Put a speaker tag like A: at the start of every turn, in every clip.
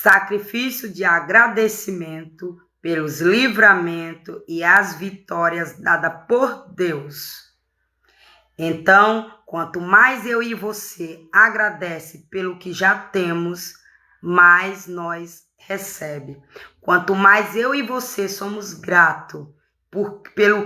A: sacrifício de agradecimento pelos livramentos e as vitórias dadas por Deus. Então, quanto mais eu e você agradece pelo que já temos, mais nós recebe. Quanto mais eu e você somos gratos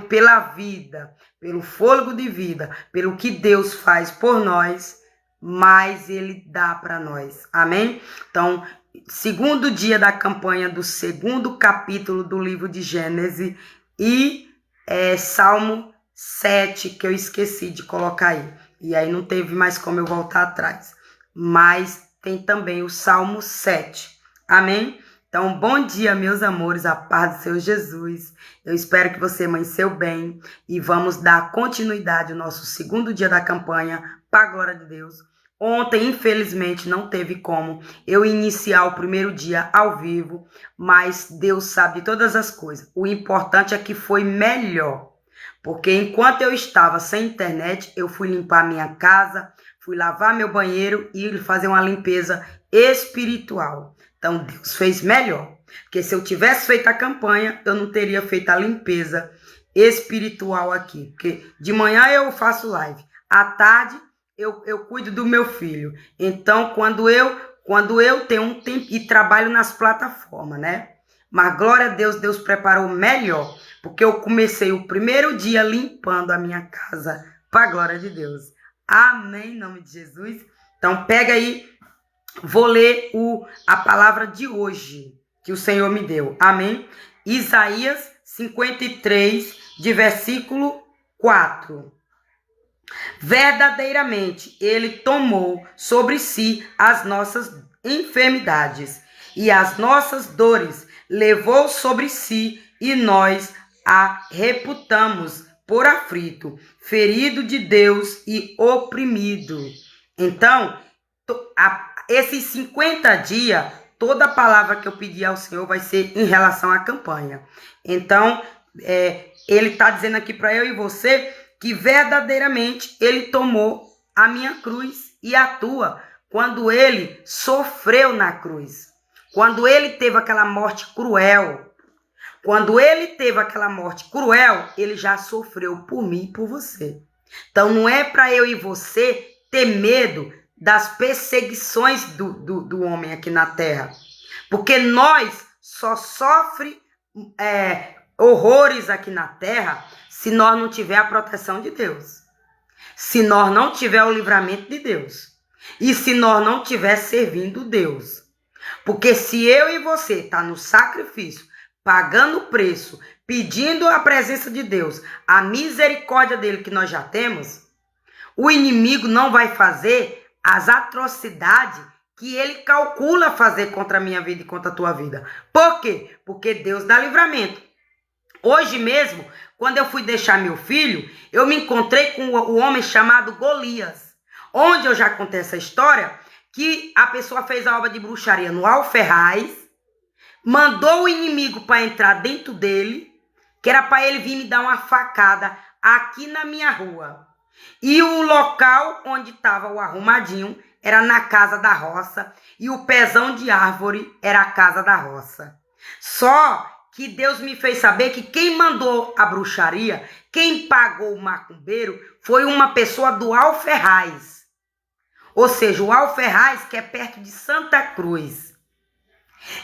A: pela vida, pelo fôlego de vida, pelo que Deus faz por nós, mais Ele dá para nós. Amém? Então, segundo dia da campanha do segundo capítulo do livro de Gênesis e Salmo 7, que eu esqueci de colocar aí. E aí não teve mais como eu voltar atrás. Mas tem também o Salmo 7. Amém? Então, bom dia, meus amores, a paz do Senhor Jesus. Eu espero que você amanheceu bem e vamos dar continuidade ao nosso segundo dia da campanha, para a glória de Deus. Ontem, infelizmente, não teve como eu iniciar o primeiro dia ao vivo, mas Deus sabe de todas as coisas. O importante é que foi melhor, porque enquanto eu estava sem internet, eu fui limpar minha casa, fui lavar meu banheiro e fazer uma limpeza espiritual. Então, Deus fez melhor, porque se eu tivesse feito a campanha, eu não teria feito a limpeza espiritual aqui. Porque de manhã eu faço live, à tarde eu cuido do meu filho. Então, quando eu tenho um tempo e trabalho nas plataformas, né? Mas glória a Deus, Deus preparou melhor, porque eu comecei o primeiro dia limpando a minha casa, para a glória de Deus. Amém, em nome de Jesus. Então, pega aí. Vou ler a palavra de hoje que o Senhor me deu. Amém? Isaías 53, de versículo 4. Verdadeiramente, Ele tomou sobre si as nossas enfermidades e as nossas dores, levou sobre si e nós a reputamos por aflito, ferido de Deus e oprimido. Então, esses 50 dias, toda palavra que eu pedi ao Senhor vai ser em relação à campanha. Então, Ele está dizendo aqui para eu e você que verdadeiramente Ele tomou a minha cruz e a tua, quando Ele sofreu na cruz. Quando Ele teve aquela morte cruel. Quando Ele teve aquela morte cruel, Ele já sofreu por mim e por você. Então, não é para eu e você ter medo das perseguições do homem aqui na terra. Porque nós só sofremos horrores aqui na terra se nós não tiver a proteção de Deus. Se nós não tiver o livramento de Deus. E se nós não tiver servindo Deus. Porque se eu e você tá no sacrifício, pagando o preço, pedindo a presença de Deus, a misericórdia dele que nós já temos, o inimigo não vai fazer as atrocidades que ele calcula fazer contra a minha vida e contra a tua vida. Por quê? Porque Deus dá livramento. Hoje mesmo, quando eu fui deixar meu filho, eu me encontrei com o homem chamado Golias. Onde eu já contei essa história, que a pessoa fez a obra de bruxaria no Alferraz, mandou o inimigo para entrar dentro dele, que era para ele vir me dar uma facada aqui na minha rua. E o local onde estava o arrumadinho era na casa da roça. E o pezão de árvore era a casa da roça. Só que Deus me fez saber que quem mandou a bruxaria, quem pagou o macumbeiro, foi uma pessoa do Alferraz. Ou seja, o Alferraz, que é perto de Santa Cruz.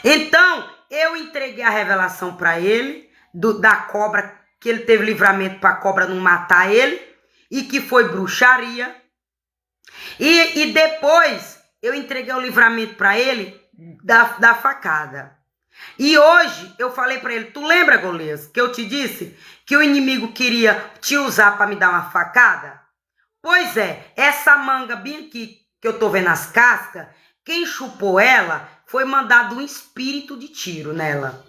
A: Então, eu entreguei a revelação para ele, da cobra, que ele teve livramento para a cobra não matar ele. E que foi bruxaria. E depois eu entreguei o livramento para ele da facada. E hoje eu falei para ele, tu lembra, Golias, que eu te disse que o inimigo queria te usar para me dar uma facada? Pois é, essa manga bem aqui que eu tô vendo as cascas, quem chupou ela foi mandado um espírito de tiro nela.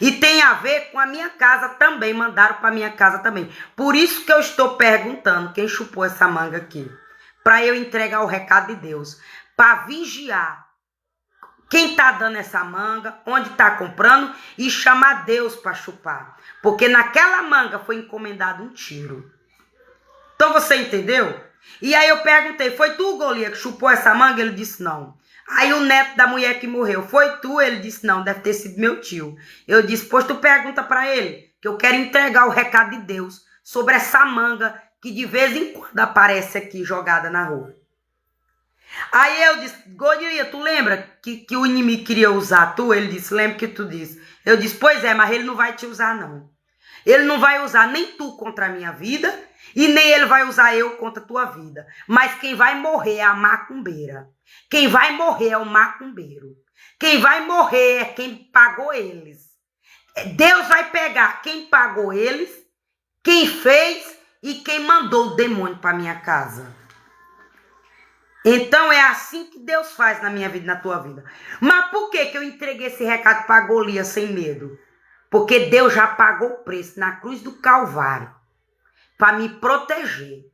A: E tem a ver com a minha casa também, mandaram para minha casa também. Por isso que eu estou perguntando quem chupou essa manga aqui. Para eu entregar o recado de Deus. Para vigiar quem está dando essa manga, onde está comprando e chamar Deus para chupar. Porque naquela manga foi encomendado um tiro. Então você entendeu? E aí eu perguntei, foi tu, Golias, que chupou essa manga? Ele disse não. Aí o neto da mulher que morreu, foi tu? Ele disse, não, deve ter sido meu tio. Eu disse, pois tu pergunta para ele, que eu quero entregar o recado de Deus sobre essa manga que de vez em quando aparece aqui jogada na rua. Aí eu disse, Godiria, tu lembra que o inimigo queria usar tu? Ele disse, lembra que tu disse. Eu disse, pois é, mas ele não vai te usar não. Ele não vai usar nem tu contra a minha vida e nem ele vai usar eu contra a tua vida. Mas quem vai morrer é a macumbeira. Quem vai morrer é o macumbeiro. Quem vai morrer é quem pagou eles. Deus vai pegar quem pagou eles, quem fez e quem mandou o demônio para minha casa. Então é assim que Deus faz na minha vida e na tua vida. Mas por que eu entreguei esse recado para Golias sem medo? Porque Deus já pagou o preço na cruz do Calvário para me proteger,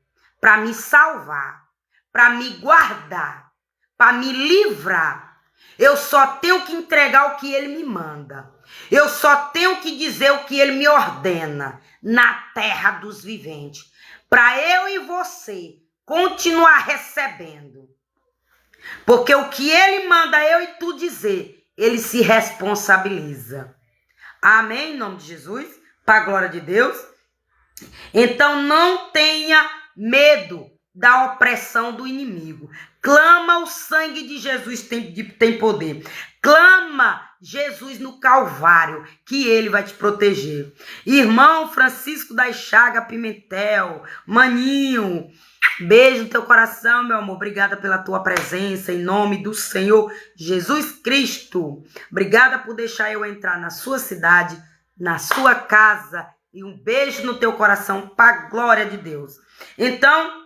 A: para me salvar, para me guardar, para me livrar. Eu só tenho que entregar o que ele me manda. Eu só tenho que dizer o que ele me ordena na terra dos viventes. Para eu e você continuar recebendo. Porque o que ele manda eu e tu dizer, ele se responsabiliza. Amém? Em nome de Jesus, para a glória de Deus. Então não tenha medo da opressão do inimigo. Clama o sangue de Jesus, tem poder. Clama Jesus no Calvário, que ele vai te proteger. Irmão Francisco da Chaga Pimentel, maninho, beijo no teu coração, meu amor. Obrigada pela tua presença, em nome do Senhor Jesus Cristo. Obrigada por deixar eu entrar na sua cidade, na sua casa. E um beijo no teu coração, para a glória de Deus. Então,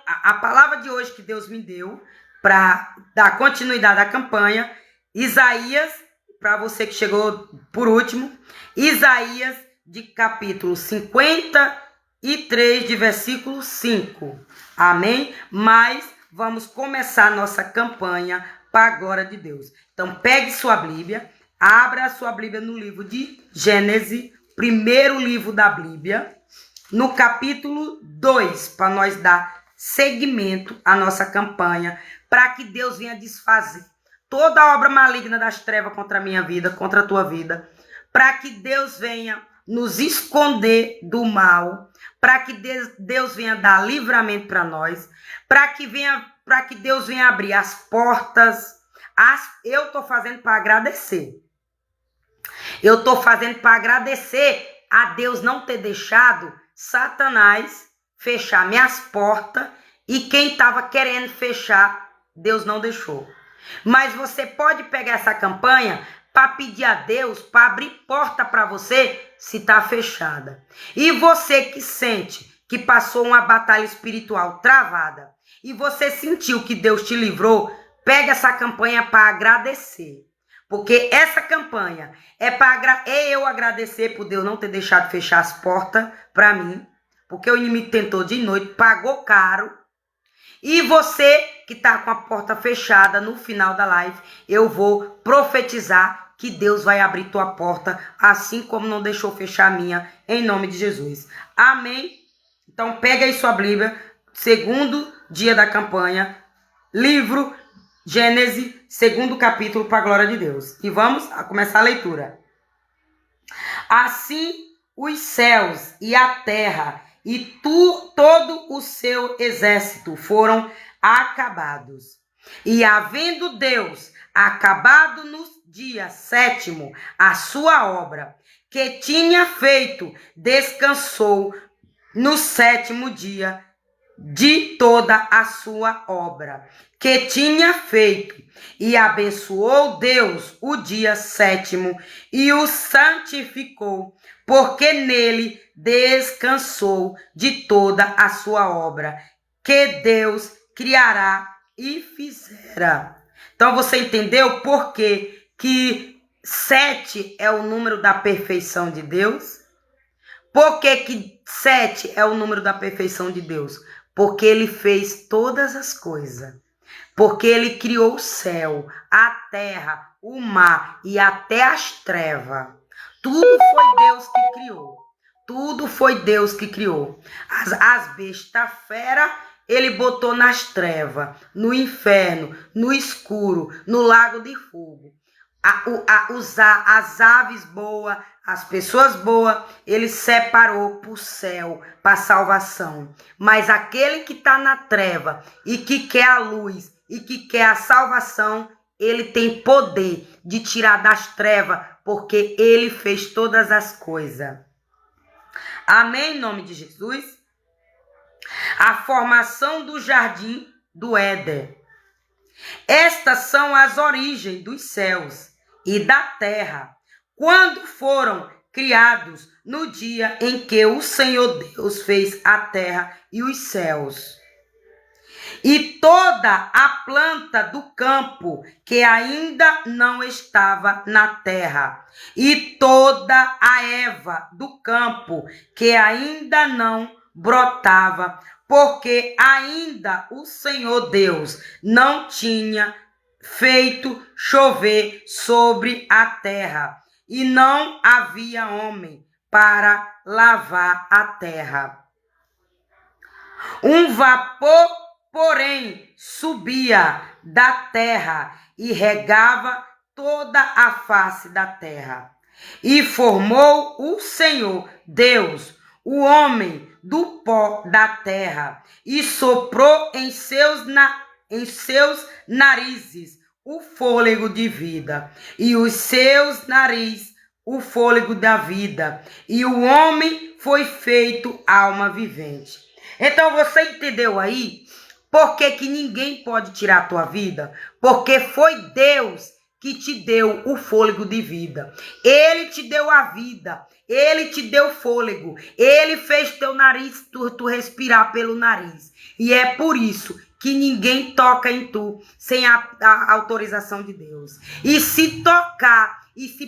A: a palavra de hoje que Deus me deu, para dar continuidade à campanha, Isaías, para você que chegou por último, Isaías de capítulo 53, de versículo 5. Amém? Mas vamos começar a nossa campanha para a glória de Deus. Então, pegue sua Bíblia, abra a sua Bíblia no livro de Gênesis, primeiro livro da Bíblia, no capítulo 2, para nós dar seguimento à nossa campanha, para que Deus venha desfazer toda a obra maligna das trevas contra a minha vida, contra a tua vida, para que Deus venha nos esconder do mal, para que Deus venha dar livramento para nós, para que Deus venha abrir as portas. Eu estou fazendo para agradecer. Eu estou fazendo para agradecer a Deus não ter deixado Satanás fechar minhas portas, e quem estava querendo fechar, Deus não deixou. Mas você pode pegar essa campanha para pedir a Deus para abrir porta para você se está fechada. E você que sente que passou uma batalha espiritual travada e você sentiu que Deus te livrou, pega essa campanha para agradecer. Porque essa campanha é eu agradecer por Deus não ter deixado fechar as portas para mim. Porque o inimigo tentou de noite, pagou caro. E você que está com a porta fechada, no final da live, eu vou profetizar que Deus vai abrir tua porta, assim como não deixou fechar a minha, em nome de Jesus. Amém? Então pega aí sua Bíblia, segundo dia da campanha, livro Gênesis, segundo capítulo, para a glória de Deus. E vamos começar a leitura. Assim os céus e a terra e todo o seu exército foram acabados. E havendo Deus acabado no dia 7º a sua obra que tinha feito, descansou no 7º dia de toda a sua obra que tinha feito, e abençoou Deus o dia 7º e o santificou, porque nele descansou de toda a sua obra que Deus criará e fizera. Então você entendeu por que 7 é o número da perfeição de Deus? Por que 7 é o número da perfeição de Deus? Porque ele fez todas as coisas. Porque ele criou o céu, a terra, o mar e até as trevas. Tudo foi Deus que criou. Tudo foi Deus que criou. As bestas fera ele botou nas trevas, no inferno, no escuro, no lago de fogo. As aves boas, as pessoas boas, ele separou para o céu, para a salvação. Mas aquele que está na treva e que quer a luz e que quer a salvação, ele tem poder de tirar das trevas, porque ele fez todas as coisas. Amém, em nome de Jesus? A formação do jardim do Éden. Estas são as origens dos céus e da terra, quando foram criados no dia em que o Senhor Deus fez a terra e os céus. E toda a planta do campo que ainda não estava na terra, e toda a erva do campo que ainda não brotava, porque ainda o Senhor Deus não tinha feito chover sobre a terra, e não havia homem para lavar a terra. Um vapor, porém, subia da terra e regava toda a face da terra. E formou o Senhor Deus o homem do pó da terra, e soprou em seus narizes o fôlego de vida, e os seus narizes o fôlego da vida, e o homem foi feito alma vivente. Então você entendeu aí por que ninguém pode tirar a tua vida? Porque foi Deus que te deu o fôlego de vida. Ele te deu a vida. Ele te deu fôlego. Ele fez teu nariz, tu respirar pelo nariz. E é por isso que ninguém toca em tu sem a autorização de Deus. E se tocar, e se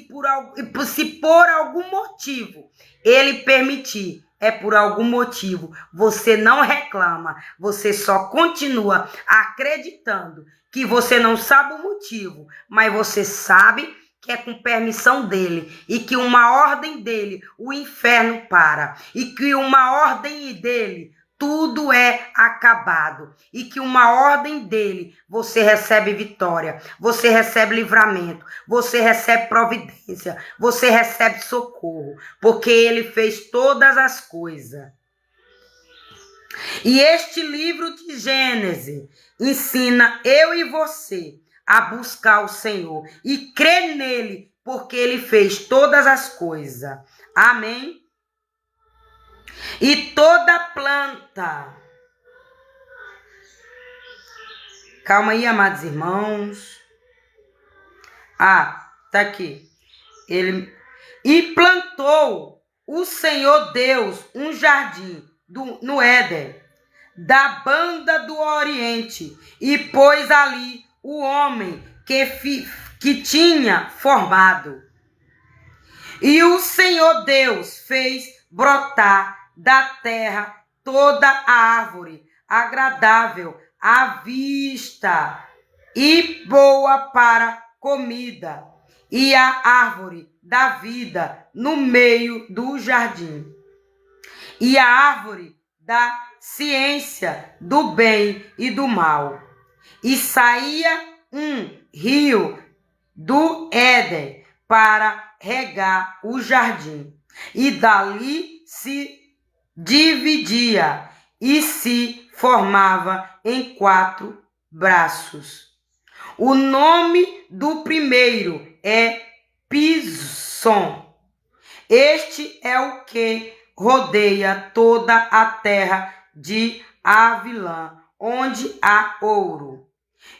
A: por algum motivo ele permitir, é por algum motivo, você não reclama, você só continua acreditando que você não sabe o motivo, mas você sabe que é com permissão dele, e que uma ordem dele o inferno para, e que uma ordem dele tudo é acabado, e que uma ordem dele você recebe vitória, você recebe livramento, você recebe providência, você recebe socorro, porque ele fez todas as coisas. E este livro de Gênesis ensina eu e você a buscar o Senhor e crer nele, porque ele fez todas as coisas. Amém? E toda planta. Calma aí, amados irmãos. Tá aqui. E plantou o Senhor Deus um jardim no Éden, da banda do Oriente, e pôs ali o homem que tinha formado. E o Senhor Deus fez brotar da terra toda a árvore agradável à vista e boa para comida, e a árvore da vida no meio do jardim, e a árvore da ciência do bem e do mal. E saía um rio do Éden para regar o jardim, e dali se dividia e se formava em 4 braços. O nome do primeiro é Pison. Este é o que rodeia toda a terra de Avilã, onde há ouro.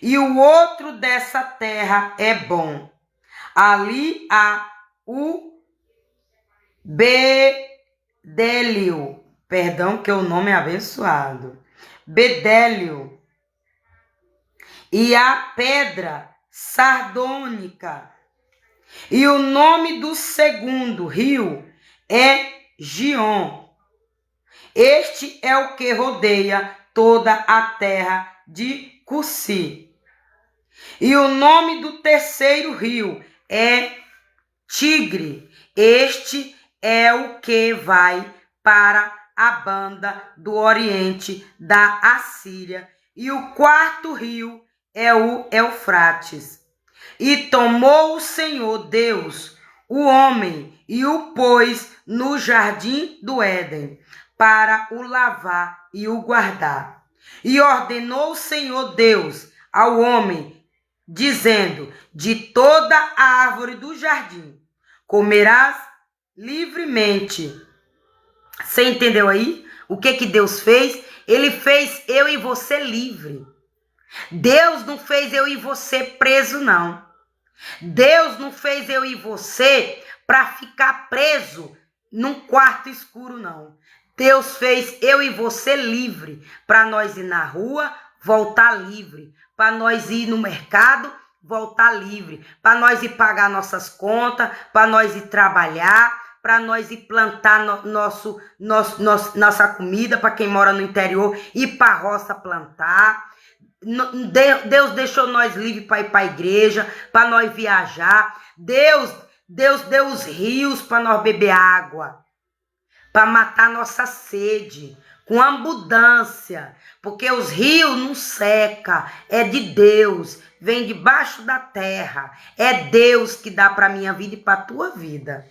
A: E o outro dessa terra é bom. Ali há o bedélio. Perdão, que o nome é abençoado. Bedélio. E a pedra sardônica. E o nome do segundo rio é Gion. Este é o que rodeia toda a terra de Cussi. E o nome do terceiro rio é Tigre. Este é o que vai para a banda do oriente da Assíria, e o quarto rio é o Eufrates. E tomou o Senhor Deus o homem e o pôs no jardim do Éden, para o lavar e o guardar. E ordenou o Senhor Deus ao homem, dizendo: de toda a árvore do jardim comerás livremente. Você entendeu aí? O que Deus fez? Ele fez eu e você livre. Deus não fez eu e você preso, não. Deus não fez eu e você para ficar preso num quarto escuro, não. Deus fez eu e você livre para nós ir na rua, voltar livre. Para nós ir no mercado, voltar livre. Para nós ir pagar nossas contas, para nós ir trabalhar, para nós ir plantar nossa comida, para quem mora no interior, ir para a roça plantar. Deus deixou nós livres para ir para a igreja, para nós viajar. Deus deu os rios para nós beber água, para matar nossa sede, com abundância, porque os rios não secam, é de Deus, vem debaixo da terra, é Deus que dá para a minha vida e para a tua vida.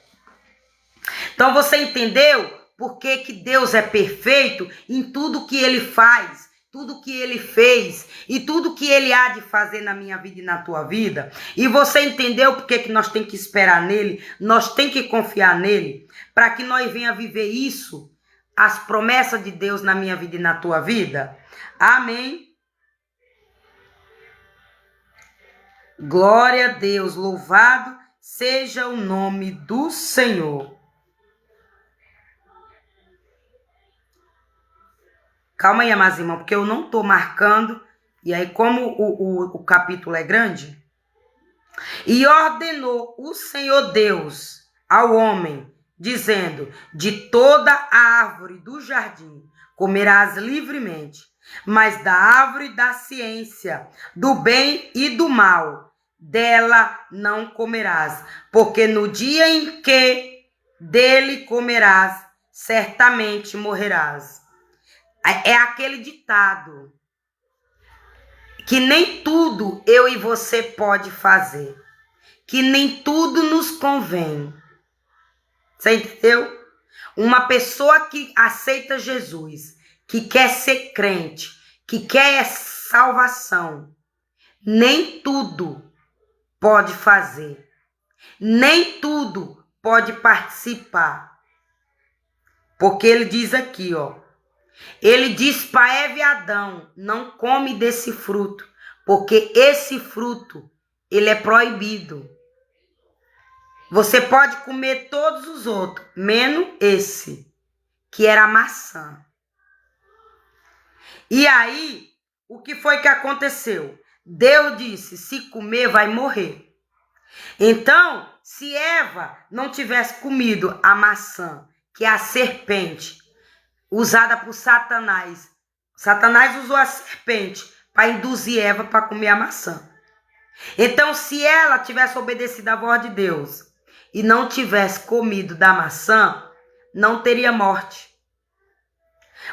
A: Então você entendeu por que Deus é perfeito em tudo que Ele faz? Tudo que Ele fez e tudo que Ele há de fazer na minha vida e na tua vida. E você entendeu por que nós temos que esperar nele, nós temos que confiar nele, para que nós venha viver isso, as promessas de Deus na minha vida e na tua vida? Amém? Glória a Deus, louvado seja o nome do Senhor. Calma aí, amados irmãos, porque eu não estou marcando. E aí, como o capítulo é grande. E ordenou o Senhor Deus ao homem, dizendo: de toda a árvore do jardim comerás livremente, mas da árvore da ciência, do bem e do mal, dela não comerás, porque no dia em que dele comerás, certamente morrerás. É aquele ditado que nem tudo eu e você pode fazer, que nem tudo nos convém. Você entendeu? Uma pessoa que aceita Jesus, que quer ser crente, que quer salvação, nem tudo pode fazer, nem tudo pode participar. Porque ele diz aqui, ó. Ele diz para Eva e Adão: não come desse fruto, porque esse fruto, ele é proibido. Você pode comer todos os outros, menos esse, que era a maçã. E aí, o que foi que aconteceu? Deus disse: se comer, vai morrer. Então, se Eva não tivesse comido a maçã, que é a serpente, usada por Satanás. Satanás usou a serpente para induzir Eva para comer a maçã. Então, se ela tivesse obedecido à voz de Deus e não tivesse comido da maçã, não teria morte.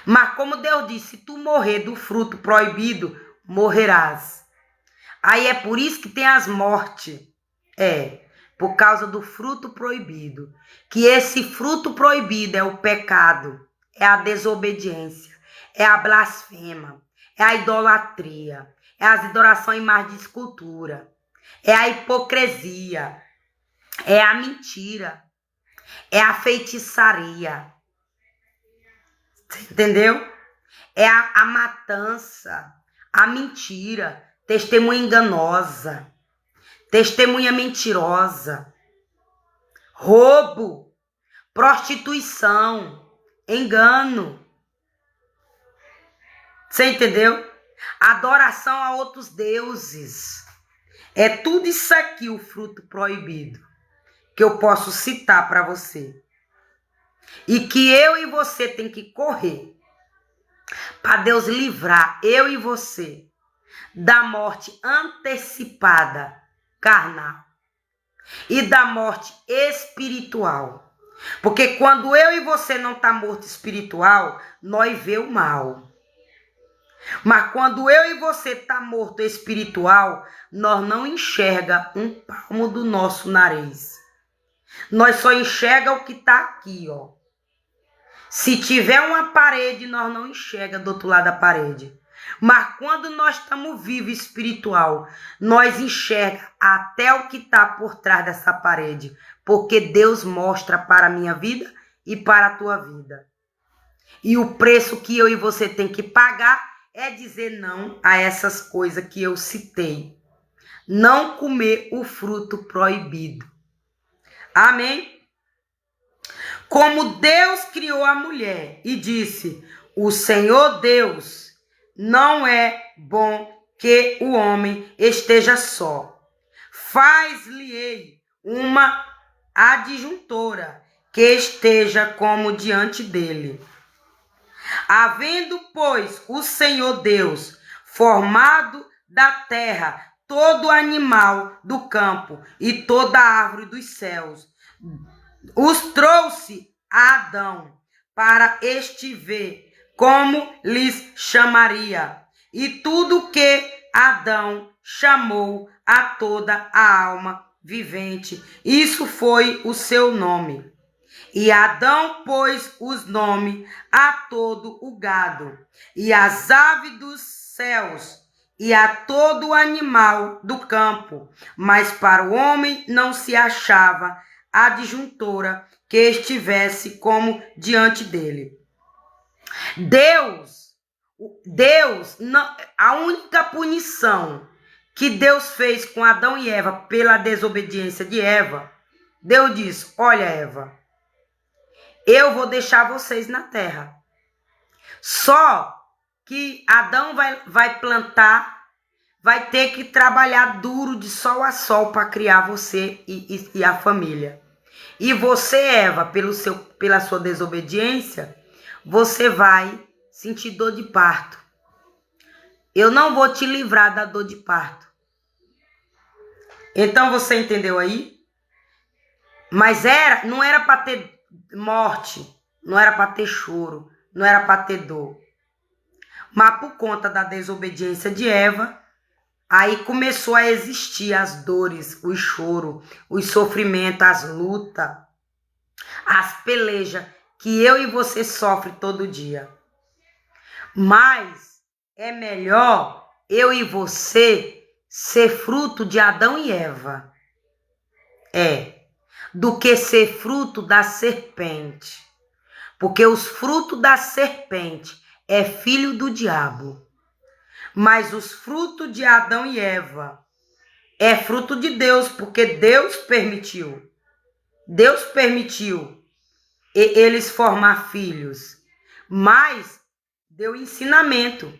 A: Mas como Deus disse: se tu morrer do fruto proibido, morrerás. Aí é por isso que tem as mortes. Por causa do fruto proibido. Que esse fruto proibido é o pecado. É a desobediência, é a blasfema, é a idolatria, é as adorações mais de escultura, é a hipocrisia, é a mentira, é a feitiçaria. Entendeu? É a matança, a mentira, testemunha enganosa, testemunha mentirosa, roubo, prostituição, engano. Você entendeu? Adoração a outros deuses. É tudo isso aqui o fruto proibido que eu posso citar para você. E que eu e você tem que correr para Deus livrar eu e você da morte antecipada carnal e da morte espiritual. Porque quando eu e você não tá morto espiritual, nós vê o mal. Mas quando eu e você tá morto espiritual, nós não enxerga um palmo do nosso nariz. Nós só enxerga o que tá aqui, ó. Se tiver uma parede, nós não enxerga do outro lado da parede. Mas quando nós estamos vivos espiritual, nós enxerga até o que está por trás dessa parede. Porque Deus mostra para a minha vida e para a tua vida. E o preço que eu e você tem que pagar é dizer não a essas coisas que eu citei. Não comer o fruto proibido. Amém? Como Deus criou a mulher e disse: o Senhor Deus não é bom que o homem esteja só. Faz-lhe uma adjuntora que esteja como diante dele. Havendo, pois, o Senhor Deus formado da terra todo animal do campo e toda árvore dos céus, os trouxe a Adão para este ver como lhes chamaria. E tudo que Adão chamou a toda a alma vivente, isso foi o seu nome. E Adão pôs os nomes a todo o gado, e às aves dos céus, e a todo animal do campo. Mas para o homem não se achava adjuntora que estivesse como diante dele. Deus, não, a única punição que Deus fez com Adão e Eva pela desobediência de Eva, Deus disse: olha, Eva, eu vou deixar vocês na terra. Só que Adão vai plantar, vai ter que trabalhar duro de sol a sol para criar você e a família. E você, Eva, pela sua desobediência, você vai sentir dor de parto. Eu não vou te livrar da dor de parto. Então você entendeu aí? Mas não era para ter morte, não era para ter choro, não era para ter dor. Mas por conta da desobediência de Eva, aí começou a existir as dores, o choro, os sofrimentos, as lutas, as pelejas que eu e você sofre todo dia. Mas é melhor eu e você ser fruto de Adão e Eva. Do que ser fruto da serpente. Porque os frutos da serpente é filho do diabo. Mas os frutos de Adão e Eva é fruto de Deus, porque Deus permitiu. Deus permitiu eles formar filhos. Mas deu ensinamento.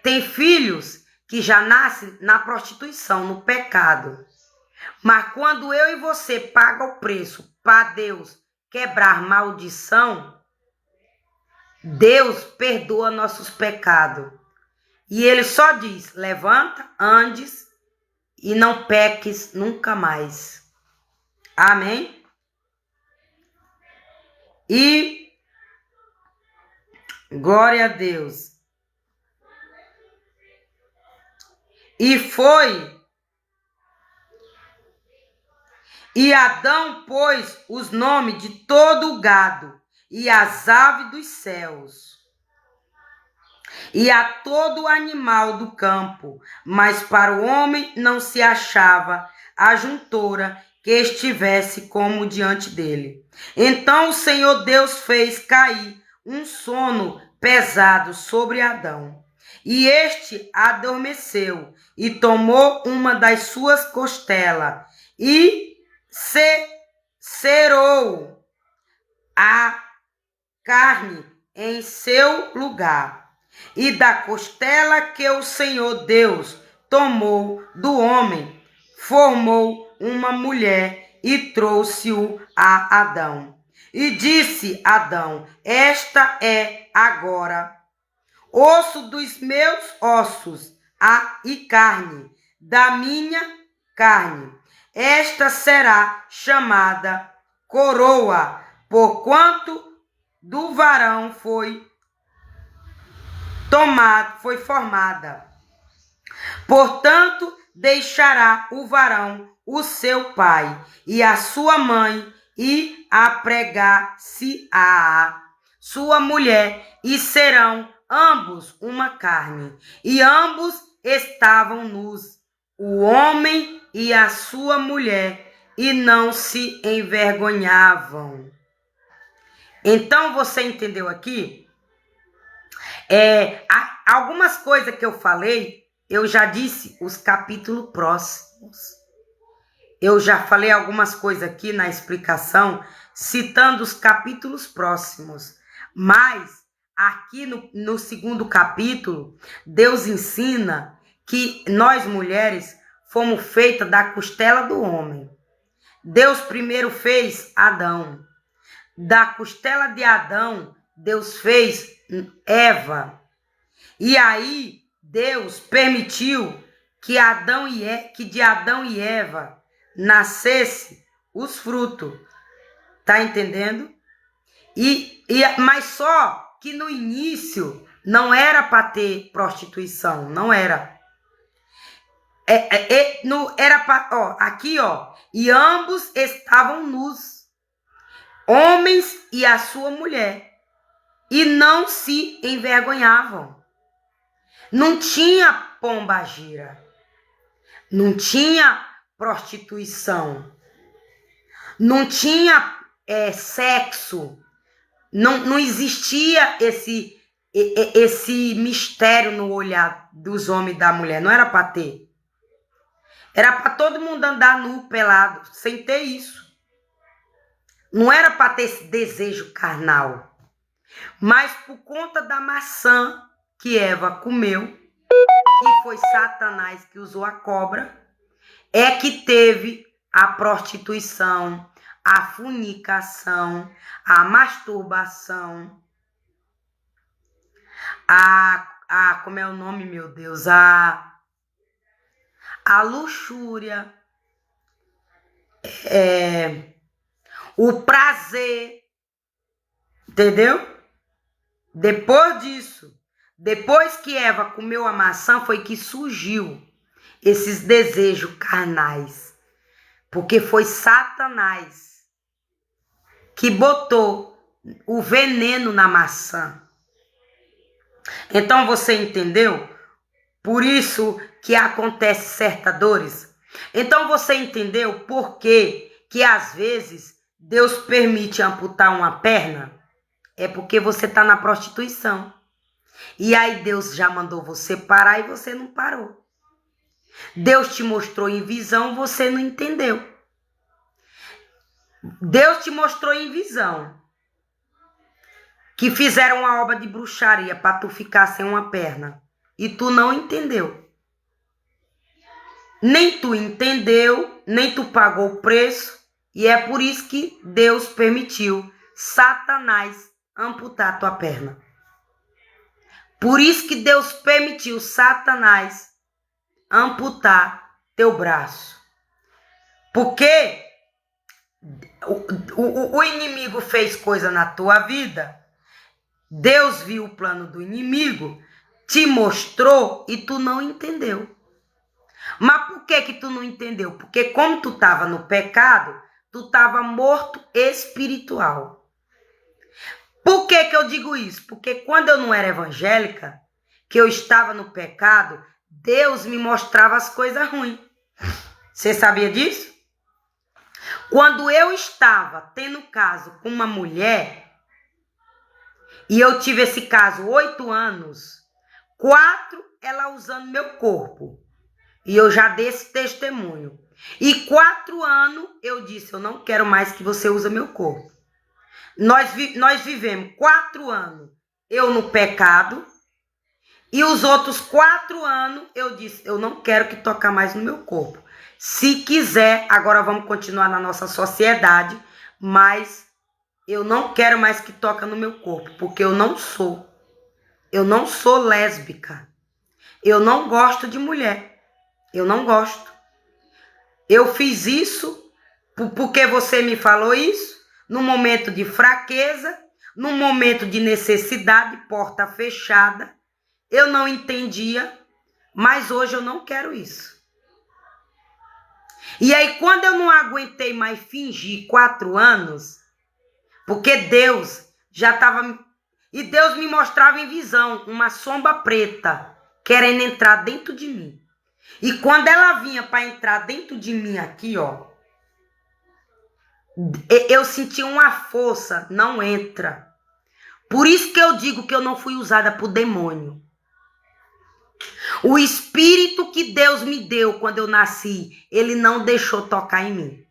A: Tem filhos que já nascem na prostituição, no pecado. Mas quando eu e você paga o preço para Deus quebrar maldição, Deus perdoa nossos pecados. E ele só diz: levanta, andes e não peques nunca mais. Amém? E glória a Deus. E foi. E Adão pôs os nomes de todo o gado e as aves dos céus e a todo animal do campo, mas para o homem não se achava ajuntora que estivesse como diante dele. Então o Senhor Deus fez cair um sono pesado sobre Adão, e este adormeceu e tomou uma das suas costelas e cerou a carne em seu lugar. E da costela que o Senhor Deus tomou do homem, formou uma mulher e trouxe-o a Adão. E disse Adão: esta é agora osso dos meus ossos e carne da minha carne. Esta será chamada coroa, porquanto do varão foi formada. Portanto, deixará o varão o seu pai e a sua mãe, e apregar-se-á sua mulher, e serão ambos uma carne. E ambos estavam nus, o homem e a sua mulher, e não se envergonhavam. Então, você entendeu aqui? Algumas coisas que eu falei, eu já disse os capítulos próximos. Eu já falei algumas coisas aqui na explicação, citando os capítulos próximos. Mas, aqui no segundo capítulo, Deus ensina que nós mulheres fomos feitas da costela do homem. Deus primeiro fez Adão. Da costela de Adão, Deus fez Eva. E aí, Deus permitiu que de Adão e Eva nascesse os frutos. Tá entendendo? Mas só que no início não era para ter prostituição, não era. Era para, aqui, e ambos estavam nus, homens e a sua mulher, e não se envergonhavam. Não tinha pombagira, não tinha prostituição, não tinha sexo, não existia esse mistério no olhar dos homens e da mulher, não era para ter. Era para todo mundo andar nu, pelado, sem ter isso. Não era para ter esse desejo carnal. Mas por conta da maçã que Eva comeu, que foi Satanás que usou a cobra, é que teve a prostituição, a fornicação, a masturbação, como é o nome, meu Deus? A luxúria, o prazer, entendeu? Depois disso, depois que Eva comeu a maçã, foi que surgiu esses desejos carnais. Porque foi Satanás que botou o veneno na maçã. Então você entendeu? Por isso que acontece certas dores. Então você entendeu por que às vezes Deus permite amputar uma perna? É porque você está na prostituição. E aí Deus já mandou você parar e você não parou. Deus te mostrou em visão, você não entendeu. Deus te mostrou em visão que fizeram uma obra de bruxaria para tu ficar sem uma perna. E tu não entendeu. Nem tu entendeu, nem tu pagou o preço. E é por isso que Deus permitiu Satanás amputar tua perna. Por isso que Deus permitiu Satanás amputar teu braço. Porque o inimigo fez coisa na tua vida. Deus viu o plano do inimigo, te mostrou e tu não entendeu. Mas por que tu não entendeu? Porque como tu estava no pecado, tu estava morto espiritual. Por que eu digo isso? Porque quando eu não era evangélica, que eu estava no pecado, Deus me mostrava as coisas ruins. Você sabia disso? Quando eu estava tendo caso com uma mulher, e eu tive esse caso 8 anos, 4 ela usando meu corpo. E eu já dei esse testemunho. E 4 anos eu disse, eu não quero mais que você use meu corpo. Nós vivemos 4 anos eu no pecado. E os outros 4 anos eu disse, eu não quero que toque mais no meu corpo. Se quiser, agora vamos continuar na nossa sociedade, mas eu não quero mais que toque no meu corpo, porque eu não sou lésbica. Eu não gosto de mulher. Eu não gosto. Eu fiz isso porque você me falou isso. no momento de fraqueza, no momento de necessidade, porta fechada. Eu não entendia, mas hoje eu não quero isso. E aí, quando eu não aguentei mais fingir 4 anos, porque Deus já estava... E Deus me mostrava em visão uma sombra preta querendo entrar dentro de mim. E quando ela vinha para entrar dentro de mim aqui, ó, eu sentia uma força, não entra. Por isso que eu digo que eu não fui usada por demônio. O espírito que Deus me deu quando eu nasci, ele não deixou tocar em mim.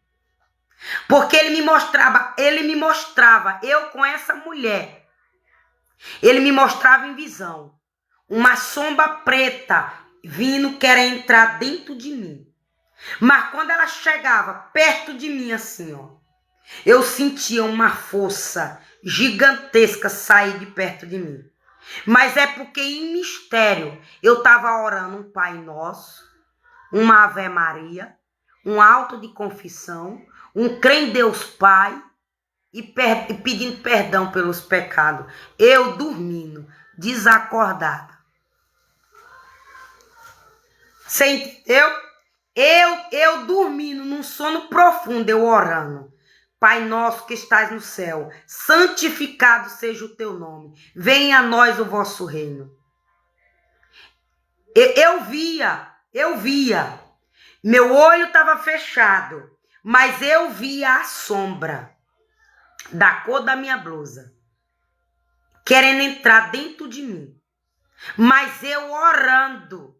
A: Porque ele me mostrava, eu com essa mulher, ele me mostrava em visão, uma sombra preta vindo querer entrar dentro de mim. Mas quando ela chegava perto de mim assim, ó, eu sentia uma força gigantesca sair de perto de mim. Mas é porque em mistério eu estava orando um Pai Nosso, uma Ave Maria, um auto de confissão, um crê em Deus Pai e pedindo perdão pelos pecados. Eu dormindo, desacordada. Você entendeu? Eu dormindo num sono profundo, eu orando. Pai nosso que estás no céu, santificado seja o teu nome. Venha a nós o vosso reino. Eu via. Meu olho estava fechado, mas eu via a sombra da cor da minha blusa, querendo entrar dentro de mim. Mas eu orando.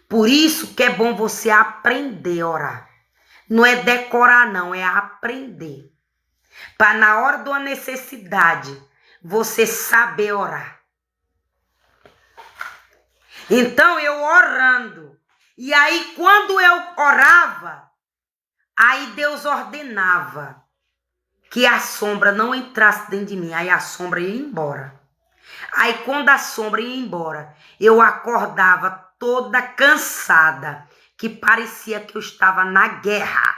A: Por isso que é bom você aprender a orar. Não é decorar, não, é aprender. Para na hora de uma necessidade, você saber orar. Então, eu orando. E aí, quando eu orava, aí Deus ordenava que a sombra não entrasse dentro de mim. Aí a sombra ia embora. Aí, quando a sombra ia embora, eu acordava toda cansada, que parecia que eu estava na guerra.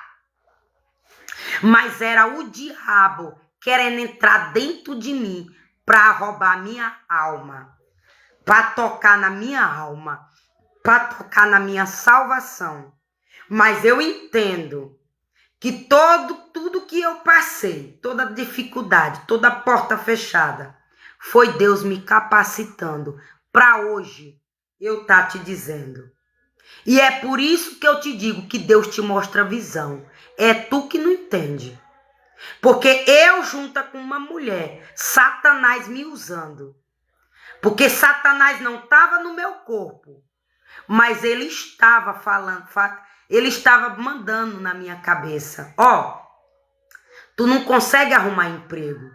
A: Mas era o diabo querendo entrar dentro de mim para roubar minha alma, para tocar na minha alma, para tocar na minha salvação. Mas eu entendo que tudo que eu passei, toda dificuldade, toda porta fechada, foi Deus me capacitando para hoje eu estar te dizendo. E é por isso que eu te digo que Deus te mostra visão. É tu que não entende. Porque eu junto com uma mulher, Satanás me usando. Porque Satanás não estava no meu corpo, mas ele estava falando, ele estava mandando na minha cabeça. Ó, tu não consegue arrumar emprego.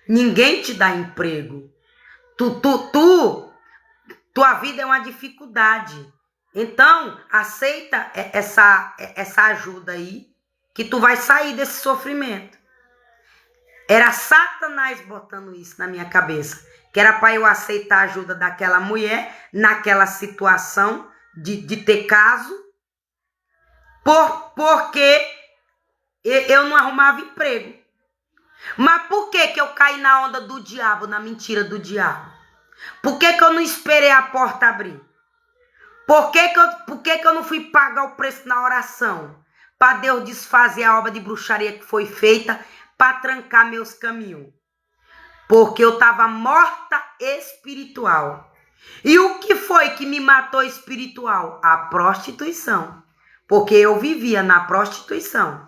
A: Ninguém te dá emprego. Tua vida é uma dificuldade. Então, aceita essa ajuda aí, que tu vai sair desse sofrimento. Era Satanás botando isso na minha cabeça, que era para eu aceitar a ajuda daquela mulher, naquela situação de ter caso, porque eu não arrumava emprego. Mas por que eu caí na onda do diabo, na mentira do diabo? Por que eu não esperei a porta abrir? Por que eu não fui pagar o preço na oração? Para Deus desfazer a obra de bruxaria que foi feita para trancar meus caminhos. Porque eu estava morta espiritual. E o que foi que me matou espiritual? A prostituição. Porque eu vivia na prostituição.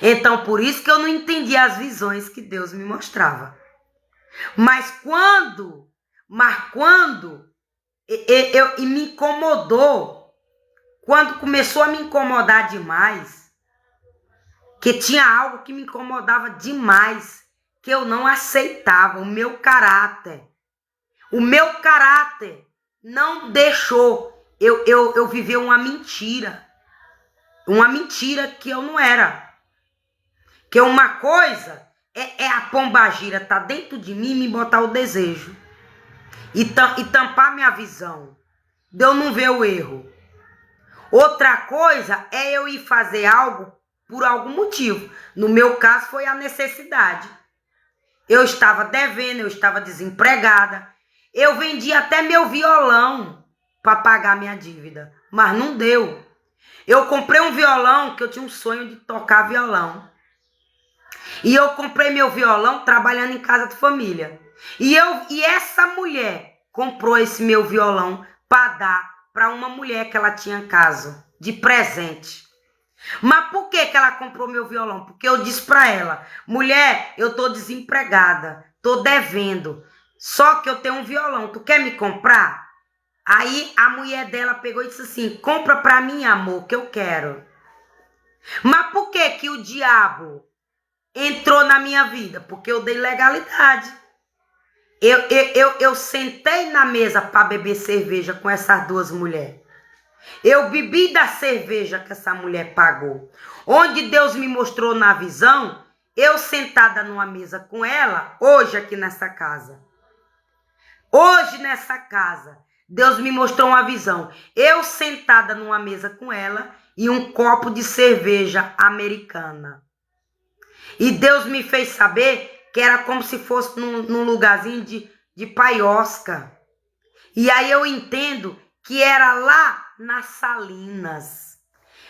A: Então, por isso que eu não entendia as visões que Deus me mostrava. Mas quando me incomodou, quando começou a me incomodar demais, que tinha algo que me incomodava demais, que eu não aceitava, o meu caráter não deixou eu viver uma mentira que eu não era. Que uma coisa é a pombagira tá dentro de mim e me botar o desejo. E tampar minha visão. De eu não ver o erro. Outra coisa é eu ir fazer algo por algum motivo. No meu caso, foi a necessidade. Eu estava devendo, eu estava desempregada. Eu vendi até meu violão para pagar minha dívida, mas não deu. Eu comprei um violão, que eu tinha um sonho de tocar violão. E eu comprei meu violão trabalhando em casa de família. E essa mulher comprou esse meu violão para dar para uma mulher que ela tinha em casa, de presente. Mas por que ela comprou meu violão? Porque eu disse para ela: mulher, eu tô desempregada, tô devendo, só que eu tenho um violão, tu quer me comprar? Aí a mulher dela pegou e disse assim: compra para mim, amor, que eu quero. Mas por que o diabo entrou na minha vida? Porque eu dei legalidade. Eu sentei na mesa para beber cerveja com essas duas mulheres. Eu bebi da cerveja que essa mulher pagou. Onde Deus me mostrou na visão, eu sentada numa mesa com ela, hoje aqui nessa casa. Hoje nessa casa, Deus me mostrou uma visão. Eu sentada numa mesa com ela e um copo de cerveja americana. E Deus me fez saber que era como se fosse num lugarzinho de paiosca. E aí eu entendo que era lá nas Salinas.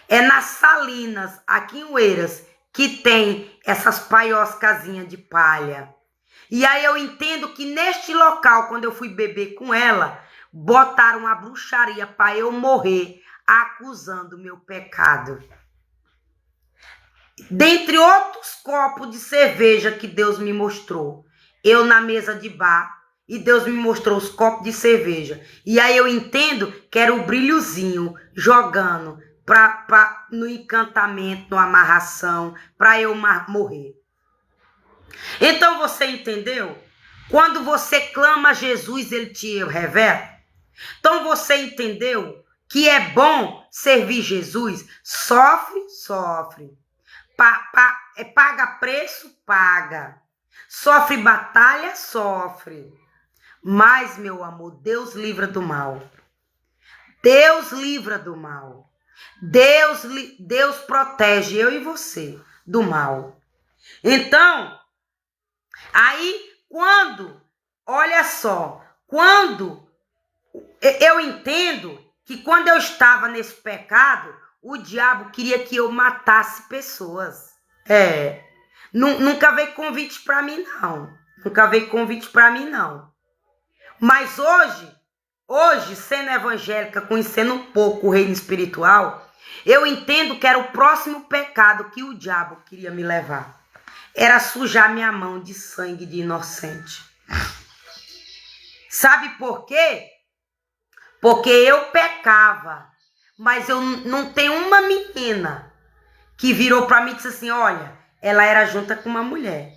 A: É nas Salinas, aqui em Oeiras, que tem essas paioscazinhas de palha. E aí eu entendo que neste local, quando eu fui beber com ela, botaram a bruxaria para eu morrer, acusando o meu pecado. Dentre outros copos de cerveja que Deus me mostrou, eu na mesa de bar, e Deus me mostrou os copos de cerveja. E aí eu entendo que era o brilhozinho jogando no encantamento, na amarração, para eu morrer. Então você entendeu? Quando você clama a Jesus, ele te revela. Então você entendeu que é bom servir Jesus? Sofre, sofre. Paga preço? Paga. Sofre batalha? Sofre. Mas, meu amor, Deus livra do mal. Deus livra do mal. Deus protege eu e você do mal. Então, aí olha só, eu entendo que quando eu estava nesse pecado, o diabo queria que eu matasse pessoas. Nunca veio convite para mim, não. Nunca veio convite para mim, não. Mas hoje, sendo evangélica, conhecendo um pouco o reino espiritual, eu entendo que era o próximo pecado que o diabo queria me levar. Era sujar minha mão de sangue de inocente. Sabe por quê? Porque eu pecava. Mas eu não tenho uma menina que virou para mim e disse assim: olha, ela era junta com uma mulher.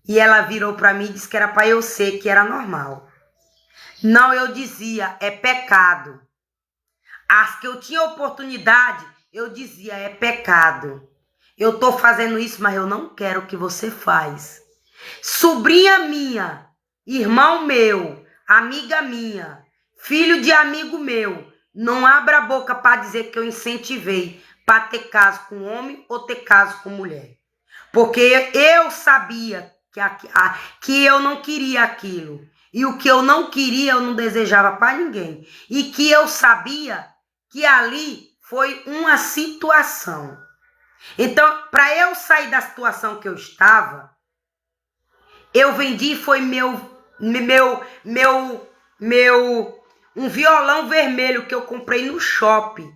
A: E ela virou para mim e disse que era para eu ser, que era normal. Não, eu dizia, é pecado. As que eu tinha oportunidade, eu dizia, é pecado. Eu estou fazendo isso, mas eu não quero o que você faz. Sobrinha minha, irmão meu, amiga minha, filho de amigo meu, não abra a boca para dizer que eu incentivei para ter caso com homem ou ter caso com mulher. Porque eu sabia que eu não queria aquilo. E o que eu não queria, eu não desejava para ninguém. E que eu sabia que ali foi uma situação. Então, para eu sair da situação que eu estava, eu vendi, foi um violão vermelho que eu comprei no shopping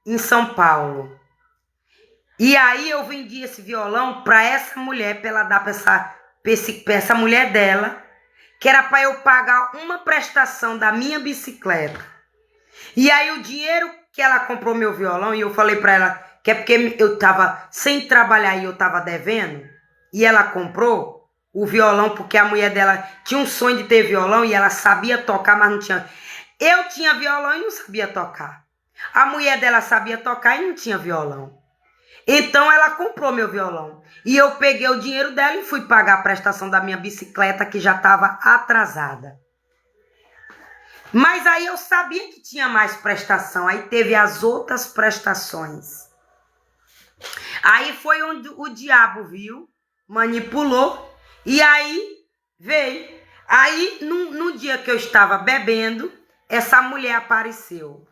A: em São Paulo. E aí eu vendi esse violão para essa mulher, para ela dar para essa mulher dela, que era para eu pagar uma prestação da minha bicicleta. E aí o dinheiro que ela comprou meu violão, e eu falei para ela que é porque eu estava sem trabalhar e eu estava devendo, e ela comprou o violão porque a mulher dela tinha um sonho de ter violão e ela sabia tocar, mas não tinha. Eu tinha violão e não sabia tocar. A mulher dela sabia tocar e não tinha violão. Então ela comprou meu violão. E eu peguei o dinheiro dela e fui pagar a prestação da minha bicicleta, que já estava atrasada. Mas aí eu sabia que tinha mais prestação. Aí teve as outras prestações. Aí foi onde o diabo viu, manipulou, e aí veio. Aí, no dia que eu estava bebendo, essa mulher apareceu.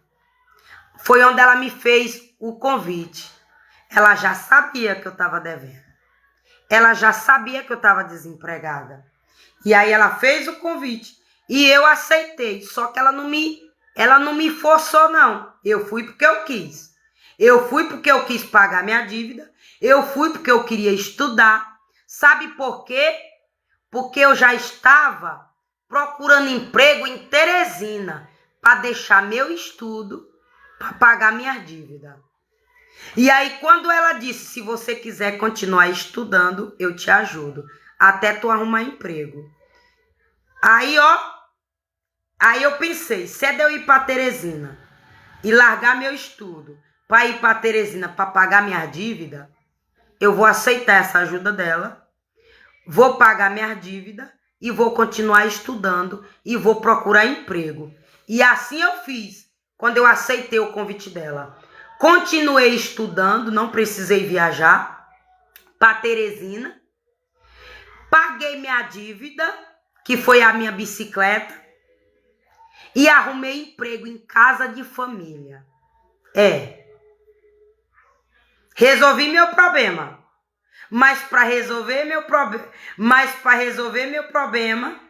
A: Foi onde ela me fez o convite. Ela já sabia que eu estava devendo. Ela já sabia que eu estava desempregada. E aí ela fez o convite. E eu aceitei. Só que ela não me forçou, não. Eu fui porque eu quis. Eu fui porque eu quis pagar minha dívida. Eu fui porque eu queria estudar. Sabe por quê? Porque eu já estava procurando emprego em Teresina para deixar meu estudo para pagar minha dívida. E aí, quando ela disse, se você quiser continuar estudando, eu te ajudo, até tu arrumar emprego. Aí, eu pensei, se é de eu ir para Teresina e largar meu estudo para ir para Teresina para pagar minha dívida, eu vou aceitar essa ajuda dela, vou pagar minha dívida e vou continuar estudando e vou procurar emprego. E assim eu fiz, quando eu aceitei o convite dela. Continuei estudando, não precisei viajar para Teresina. Paguei minha dívida, que foi a minha bicicleta, e arrumei emprego em casa de família. Resolvi meu problema. Mas para resolver meu problema,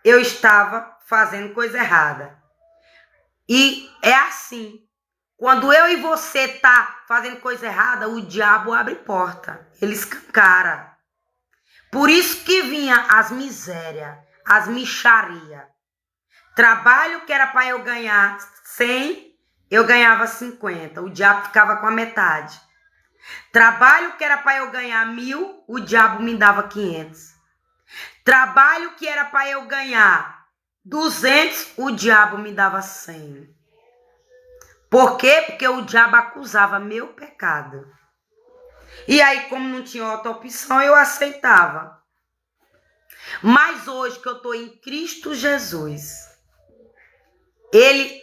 A: eu estava fazendo coisa errada. E é assim. Quando eu e você tá fazendo coisa errada, o diabo abre porta. Ele escancara. Por isso que vinha as misérias, as mixarias. Trabalho que era para eu ganhar 100, eu ganhava 50. O diabo ficava com a metade. Trabalho que era para eu ganhar 1.000, o diabo me dava 500. Trabalho que era para eu ganhar 200, o diabo me dava 100. Por quê? Porque o diabo acusava meu pecado. E aí, como não tinha outra opção, eu aceitava. Mas hoje que eu estou em Cristo Jesus,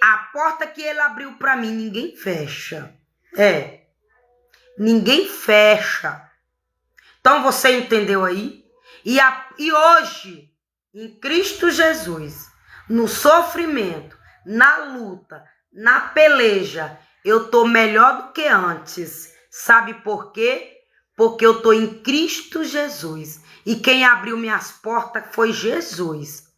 A: a porta que ele abriu para mim, ninguém fecha. Ninguém fecha. Então você entendeu aí? E hoje, em Cristo Jesus, no sofrimento, na luta, na peleja, eu tô melhor do que antes. Sabe por quê? Porque eu tô em Cristo Jesus. E quem abriu minhas portas foi Jesus.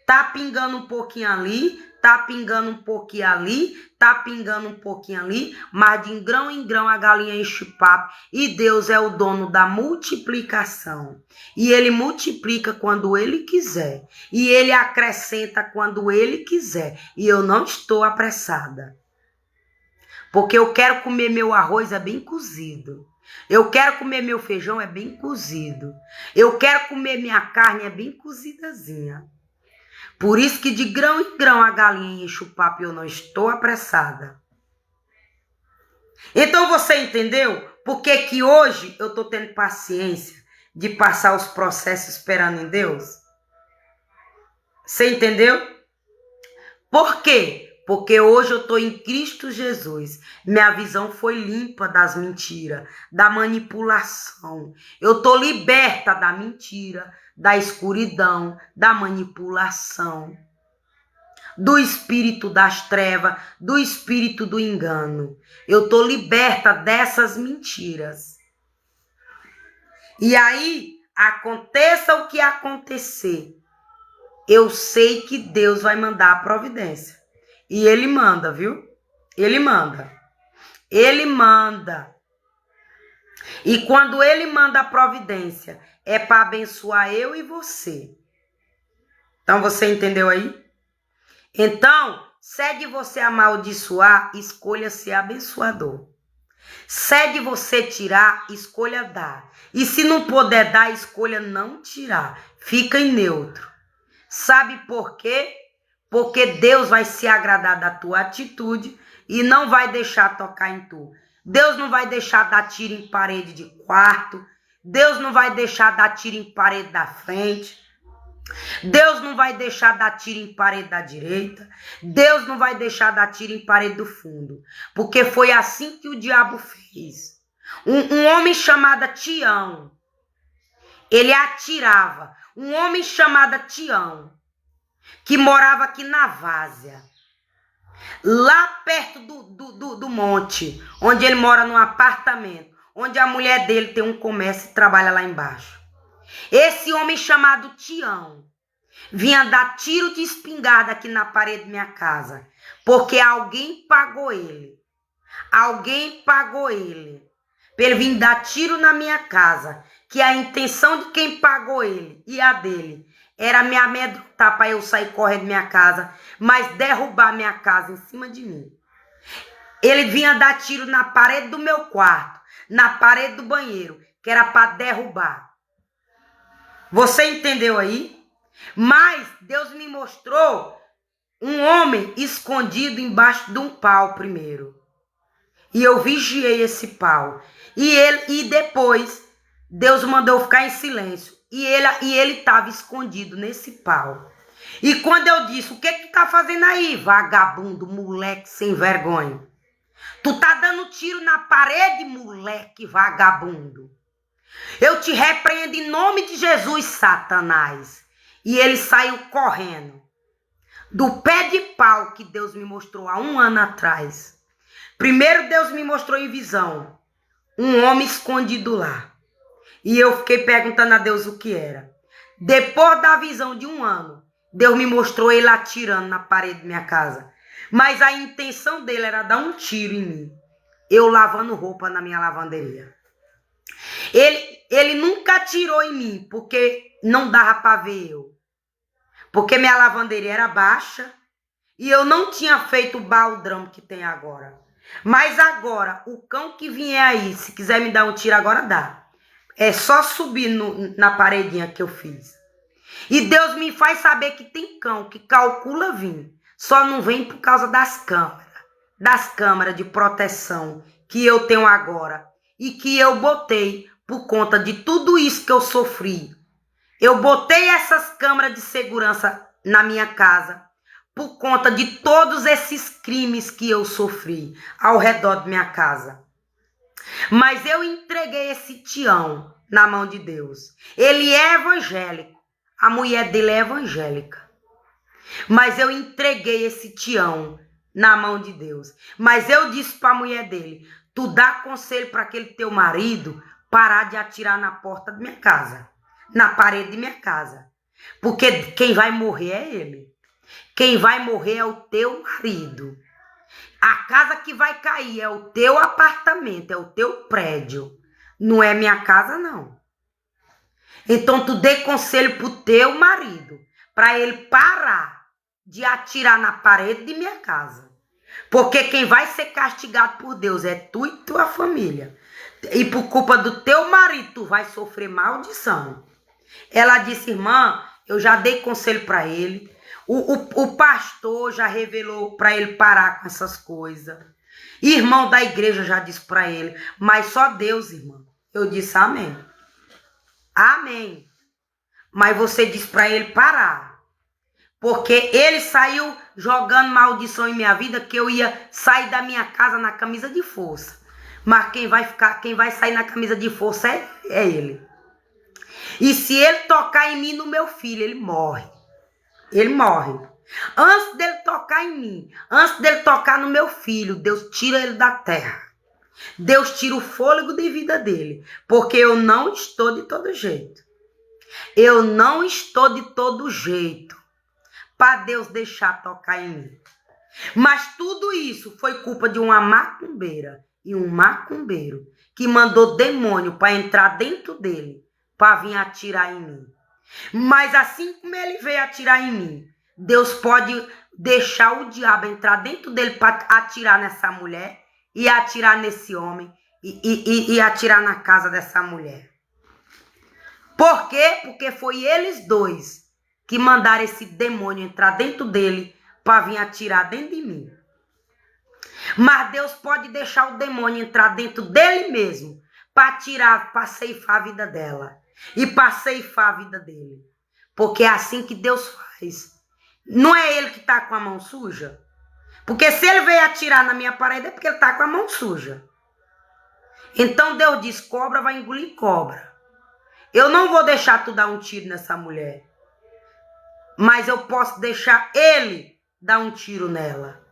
A: Tá pingando um pouquinho ali, tá pingando um pouquinho ali, tá pingando um pouquinho ali, mas de grão em grão a galinha enche o papo. E Deus é o dono da multiplicação. E Ele multiplica quando Ele quiser. E Ele acrescenta quando Ele quiser. E eu não estou apressada. Porque eu quero comer meu arroz bem cozido. Eu quero comer meu feijão bem cozido. Eu quero comer minha carne bem cozidazinha. Por isso que de grão em grão a galinha enche o papo e eu não estou apressada. Então você entendeu por que hoje eu estou tendo paciência de passar os processos esperando em Deus? Você entendeu? Por quê? Porque hoje eu estou em Cristo Jesus. Minha visão foi limpa das mentiras, da manipulação. Eu estou liberta da mentira, da escuridão, da manipulação, do espírito das trevas, do espírito do engano. Eu estou liberta dessas mentiras. E aí, aconteça o que acontecer, eu sei que Deus vai mandar a providência. E Ele manda, viu? Ele manda. Ele manda. E quando Ele manda a providência, é para abençoar eu e você. Então você entendeu aí? Então, se é de você amaldiçoar, escolha ser abençoador. Se é de você tirar, escolha dar. E se não puder dar, escolha não tirar. Fica em neutro. Sabe por quê? Porque Deus vai se agradar da tua atitude e não vai deixar tocar em tu. Deus não vai deixar dar tiro em parede de quarto. Deus não vai deixar dar tiro em parede da frente. Deus não vai deixar dar tiro em parede da direita. Deus não vai deixar dar tiro em parede do fundo. Porque foi assim que o diabo fez. Um homem chamado Tião. Ele atirava. Um homem chamado Tião, que morava aqui na Várzea, lá perto do monte, onde ele mora num apartamento, onde a mulher dele tem um comércio e trabalha lá embaixo. Esse homem chamado Tião vinha dar tiro de espingarda aqui na parede da minha casa, porque alguém pagou ele. Alguém pagou ele para ele vir dar tiro na minha casa, que a intenção de quem pagou ele e a dele era me amedrontar para eu sair correndo da minha casa, mas derrubar minha casa em cima de mim. Ele vinha dar tiro na parede do meu quarto, na parede do banheiro, que era para derrubar. Você entendeu aí? Mas Deus me mostrou um homem escondido embaixo de um pau primeiro. E eu vigiei esse pau. E depois Deus mandou ficar em silêncio. E ele estava escondido nesse pau. E quando eu disse, o que tu tá fazendo aí, vagabundo, moleque sem vergonha? Tu tá dando tiro na parede, moleque vagabundo. Eu te repreendo em nome de Jesus, Satanás. E ele saiu correndo do pé de pau que Deus me mostrou há 1 ano atrás. Primeiro Deus me mostrou em visão um homem escondido lá. E eu fiquei perguntando a Deus o que era. Depois da visão de 1 ano, Deus me mostrou ele atirando na parede da minha casa. Mas a intenção dele era dar um tiro em mim. Eu lavando roupa na minha lavanderia. Ele nunca atirou em mim, porque não dava para ver eu. Porque minha lavanderia era baixa e eu não tinha feito o baldrão que tem agora. Mas agora, o cão que vier aí, se quiser me dar um tiro agora, dá. É só subir na paredinha que eu fiz. E Deus me faz saber que tem cão que calcula vir. Só não vem por causa das câmeras. Das câmeras de proteção que eu tenho agora. E que eu botei por conta de tudo isso que eu sofri. Eu botei essas câmeras de segurança na minha casa por conta de todos esses crimes que eu sofri ao redor de minha casa. Mas eu entreguei esse Tião na mão de Deus. Ele é evangélico. A mulher dele é evangélica. Mas eu entreguei esse Tião na mão de Deus. Mas eu disse para a mulher dele, tu dá conselho para aquele teu marido parar de atirar na porta da minha casa. Na parede de minha casa. Porque quem vai morrer é ele. Quem vai morrer é o teu marido. A casa que vai cair é o teu apartamento, é o teu prédio. Não é minha casa, não. Então tu dê conselho pro teu marido, para ele parar de atirar na parede de minha casa. Porque quem vai ser castigado por Deus é tu e tua família. E por culpa do teu marido tu vai sofrer maldição. Ela disse, irmã, eu já dei conselho para ele. O pastor já revelou para ele parar com essas coisas. Irmão da igreja já disse para ele. Mas só Deus, irmã. Eu disse amém. Amém. Mas você disse para ele parar. Porque ele saiu jogando maldição em minha vida que eu ia sair da minha casa na camisa de força. Mas quem vai sair na camisa de força é ele. E se ele tocar em mim, no meu filho, ele morre. Ele morre. Antes dele tocar em mim, antes dele tocar no meu filho, Deus tira ele da terra. Deus tira o fôlego de vida dele. Porque eu não estou de todo jeito. Eu não estou de todo jeito para Deus deixar tocar em mim. Mas tudo isso foi culpa de uma macumbeira e um macumbeiro que mandou demônio para entrar dentro dele para vir atirar em mim. Mas assim como ele veio atirar em mim, Deus pode deixar o diabo entrar dentro dele para atirar nessa mulher e atirar nesse homem e atirar na casa dessa mulher. Por quê? Porque foi eles dois que mandaram esse demônio entrar dentro dele para vir atirar dentro de mim. Mas Deus pode deixar o demônio entrar dentro dele mesmo para tirar, para ceifar a vida dela. E para ceifar a vida dele. Porque é assim que Deus faz. Não é ele que está com a mão suja? Porque se ele veio atirar na minha parede é porque ele está com a mão suja. Então Deus diz, cobra vai engolir cobra. Eu não vou deixar tu dar um tiro nessa mulher. Mas eu posso deixar ele dar um tiro nela.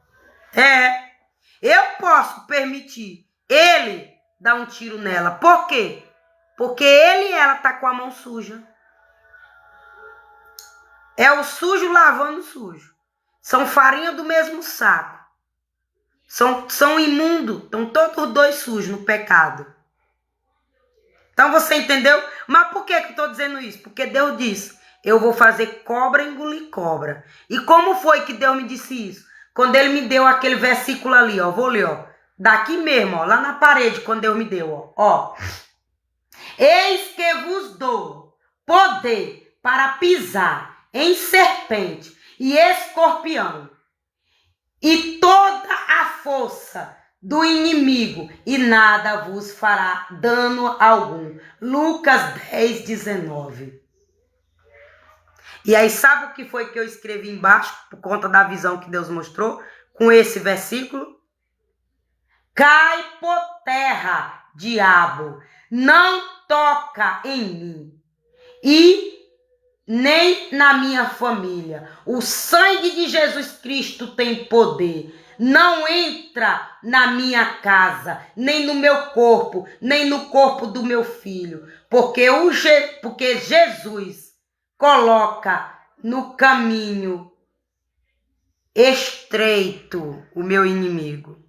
A: Eu posso permitir ele dar um tiro nela. Por quê? Porque ele e ela tá com a mão suja. É o sujo lavando o sujo. São farinha do mesmo saco. São imundos. Estão todos os dois sujos no pecado. Então você entendeu? Mas por que eu estou dizendo isso? Porque Deus disse, eu vou fazer cobra engolir cobra. E como foi que Deus me disse isso? Quando ele me deu aquele versículo ali, ó. Vou ler, ó. Daqui mesmo, ó. Lá na parede, quando Deus me deu, ó. Eis que vos dou poder para pisar em serpente e escorpião. E toda a força do inimigo, e nada vos fará dano algum. Lucas 10, 19. E aí, sabe o que foi que eu escrevi embaixo, por conta da visão que Deus mostrou, com esse versículo? Cai por terra, diabo, não toca em mim, e nem na minha família. O sangue de Jesus Cristo tem poder. Não entra na minha casa, nem no meu corpo, nem no corpo do meu filho. Porque Jesus coloca no caminho estreito o meu inimigo.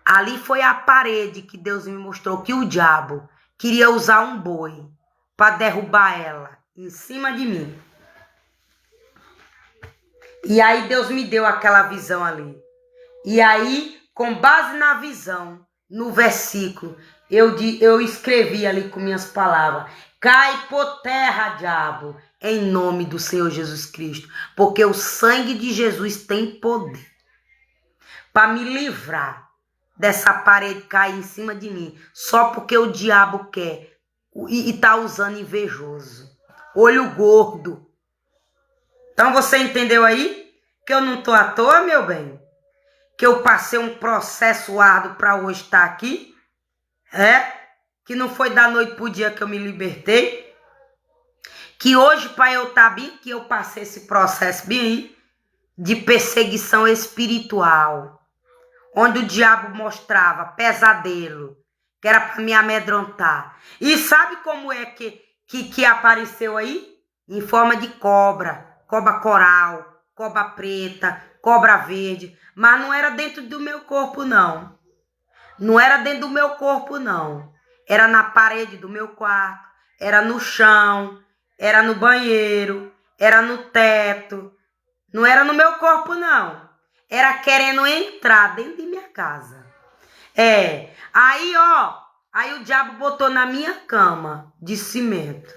A: Ali foi a parede que Deus me mostrou que o diabo queria usar um boi para derrubar ela em cima de mim. E aí Deus me deu aquela visão ali. E aí, com base na visão, no versículo, eu escrevi ali com minhas palavras. Cai por terra, diabo, em nome do Senhor Jesus Cristo. Porque o sangue de Jesus tem poder para me livrar dessa parede cair em cima de mim. Só porque o diabo quer. E tá usando invejoso. Olho gordo. Então você entendeu aí? Que eu não tô à toa, meu bem? Que eu passei um processo árduo para hoje estar aqui? Que não foi da noite pro dia que eu me libertei? Que hoje, para eu estar bem, que eu passei esse processo bem de perseguição espiritual. Onde o diabo mostrava pesadelo, que era para me amedrontar. E sabe como é que apareceu aí? Em forma de cobra coral, cobra preta, cobra verde. Mas não era dentro do meu corpo, não. Não era dentro do meu corpo, não. Era na parede do meu quarto, era no chão, era no banheiro, era no teto. Não era no meu corpo, não. Era querendo entrar dentro de minha casa. Aí o diabo botou na minha cama de cimento.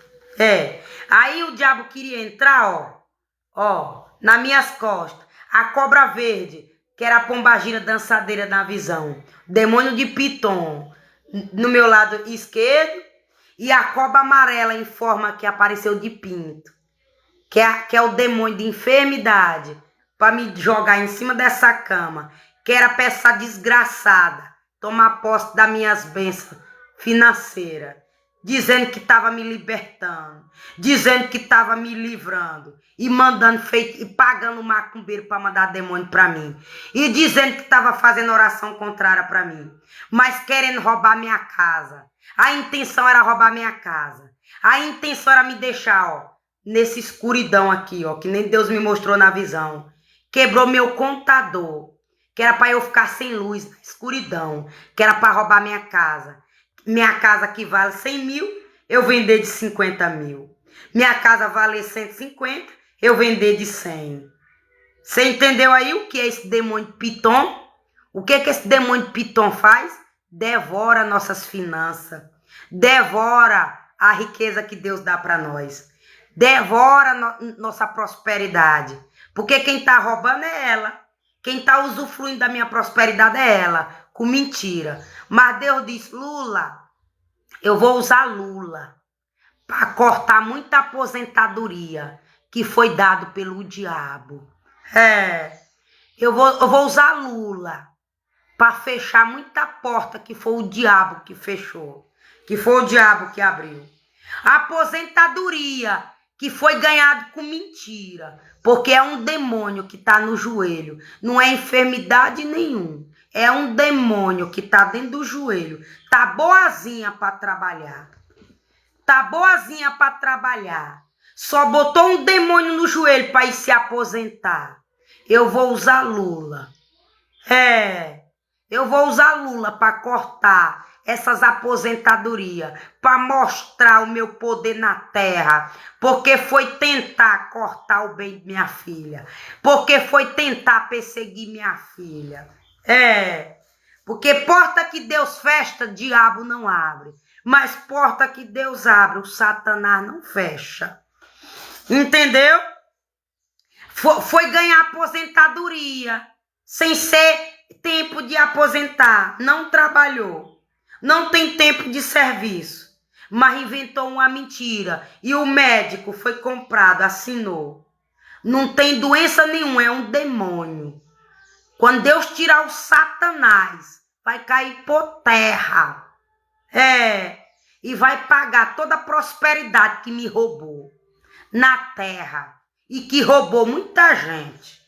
A: Aí o diabo queria entrar, nas minhas costas. A cobra verde, que era a pombagira dançadeira na visão. Demônio de Piton no meu lado esquerdo. E a cobra amarela em forma que apareceu de pinto. Que é o demônio de enfermidade. Para me jogar em cima dessa cama. Que era para essa desgraçada tomar posse das minhas bênçãos financeiras. Dizendo que estava me libertando. Dizendo que estava me livrando. E mandando e pagando macumbeiro para mandar demônio para mim. E dizendo que estava fazendo oração contrária para mim. Mas querendo roubar minha casa. A intenção era roubar minha casa. A intenção era me deixar, nessa escuridão aqui, que nem Deus me mostrou na visão. Quebrou meu contador. Que era para eu ficar sem luz, na escuridão. Que era para roubar minha casa. Minha casa que vale 100 mil, eu vender de 50 mil. Minha casa vale 150, eu vender de 100. Você entendeu aí o que é esse demônio de Piton? O que esse demônio de Piton faz? Devora nossas finanças. Devora a riqueza que Deus dá para nós. Devora nossa prosperidade. Porque quem está roubando é ela. Quem está usufruindo da minha prosperidade é ela. Com mentira. Mas Deus diz, Lula, eu vou usar Lula para cortar muita aposentadoria que foi dado pelo diabo. Eu vou usar Lula para fechar muita porta que foi o diabo que fechou, que foi o diabo que abriu. Aposentadoria que foi ganhado com mentira, porque é um demônio que está no joelho, não é enfermidade nenhuma, é um demônio que está dentro do joelho, tá boazinha para trabalhar, tá boazinha para trabalhar, só botou um demônio no joelho para ir se aposentar. Eu vou usar Lula, eu vou usar Lula para cortar essas aposentadorias, para mostrar o meu poder na terra, porque foi tentar cortar o bem de minha filha, porque foi tentar perseguir minha filha. Porque porta que Deus fecha, diabo não abre, mas porta que Deus abre, o Satanás não fecha. Entendeu? Foi ganhar aposentadoria, sem ser tempo de aposentar, não trabalhou. Não tem tempo de serviço, mas inventou uma mentira e o médico foi comprado, assinou. Não tem doença nenhuma, é um demônio. Quando Deus tirar o Satanás, vai cair por terra. E vai pagar toda a prosperidade que me roubou na terra e que roubou muita gente.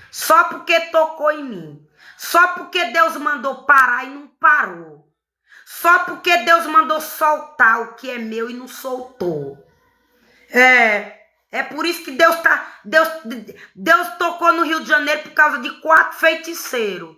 A: Só porque tocou em mim. Só porque Deus mandou parar e não parou. Só porque Deus mandou soltar o que é meu e não soltou. É por isso que Deus tocou no Rio de Janeiro por causa de 4 feiticeiros.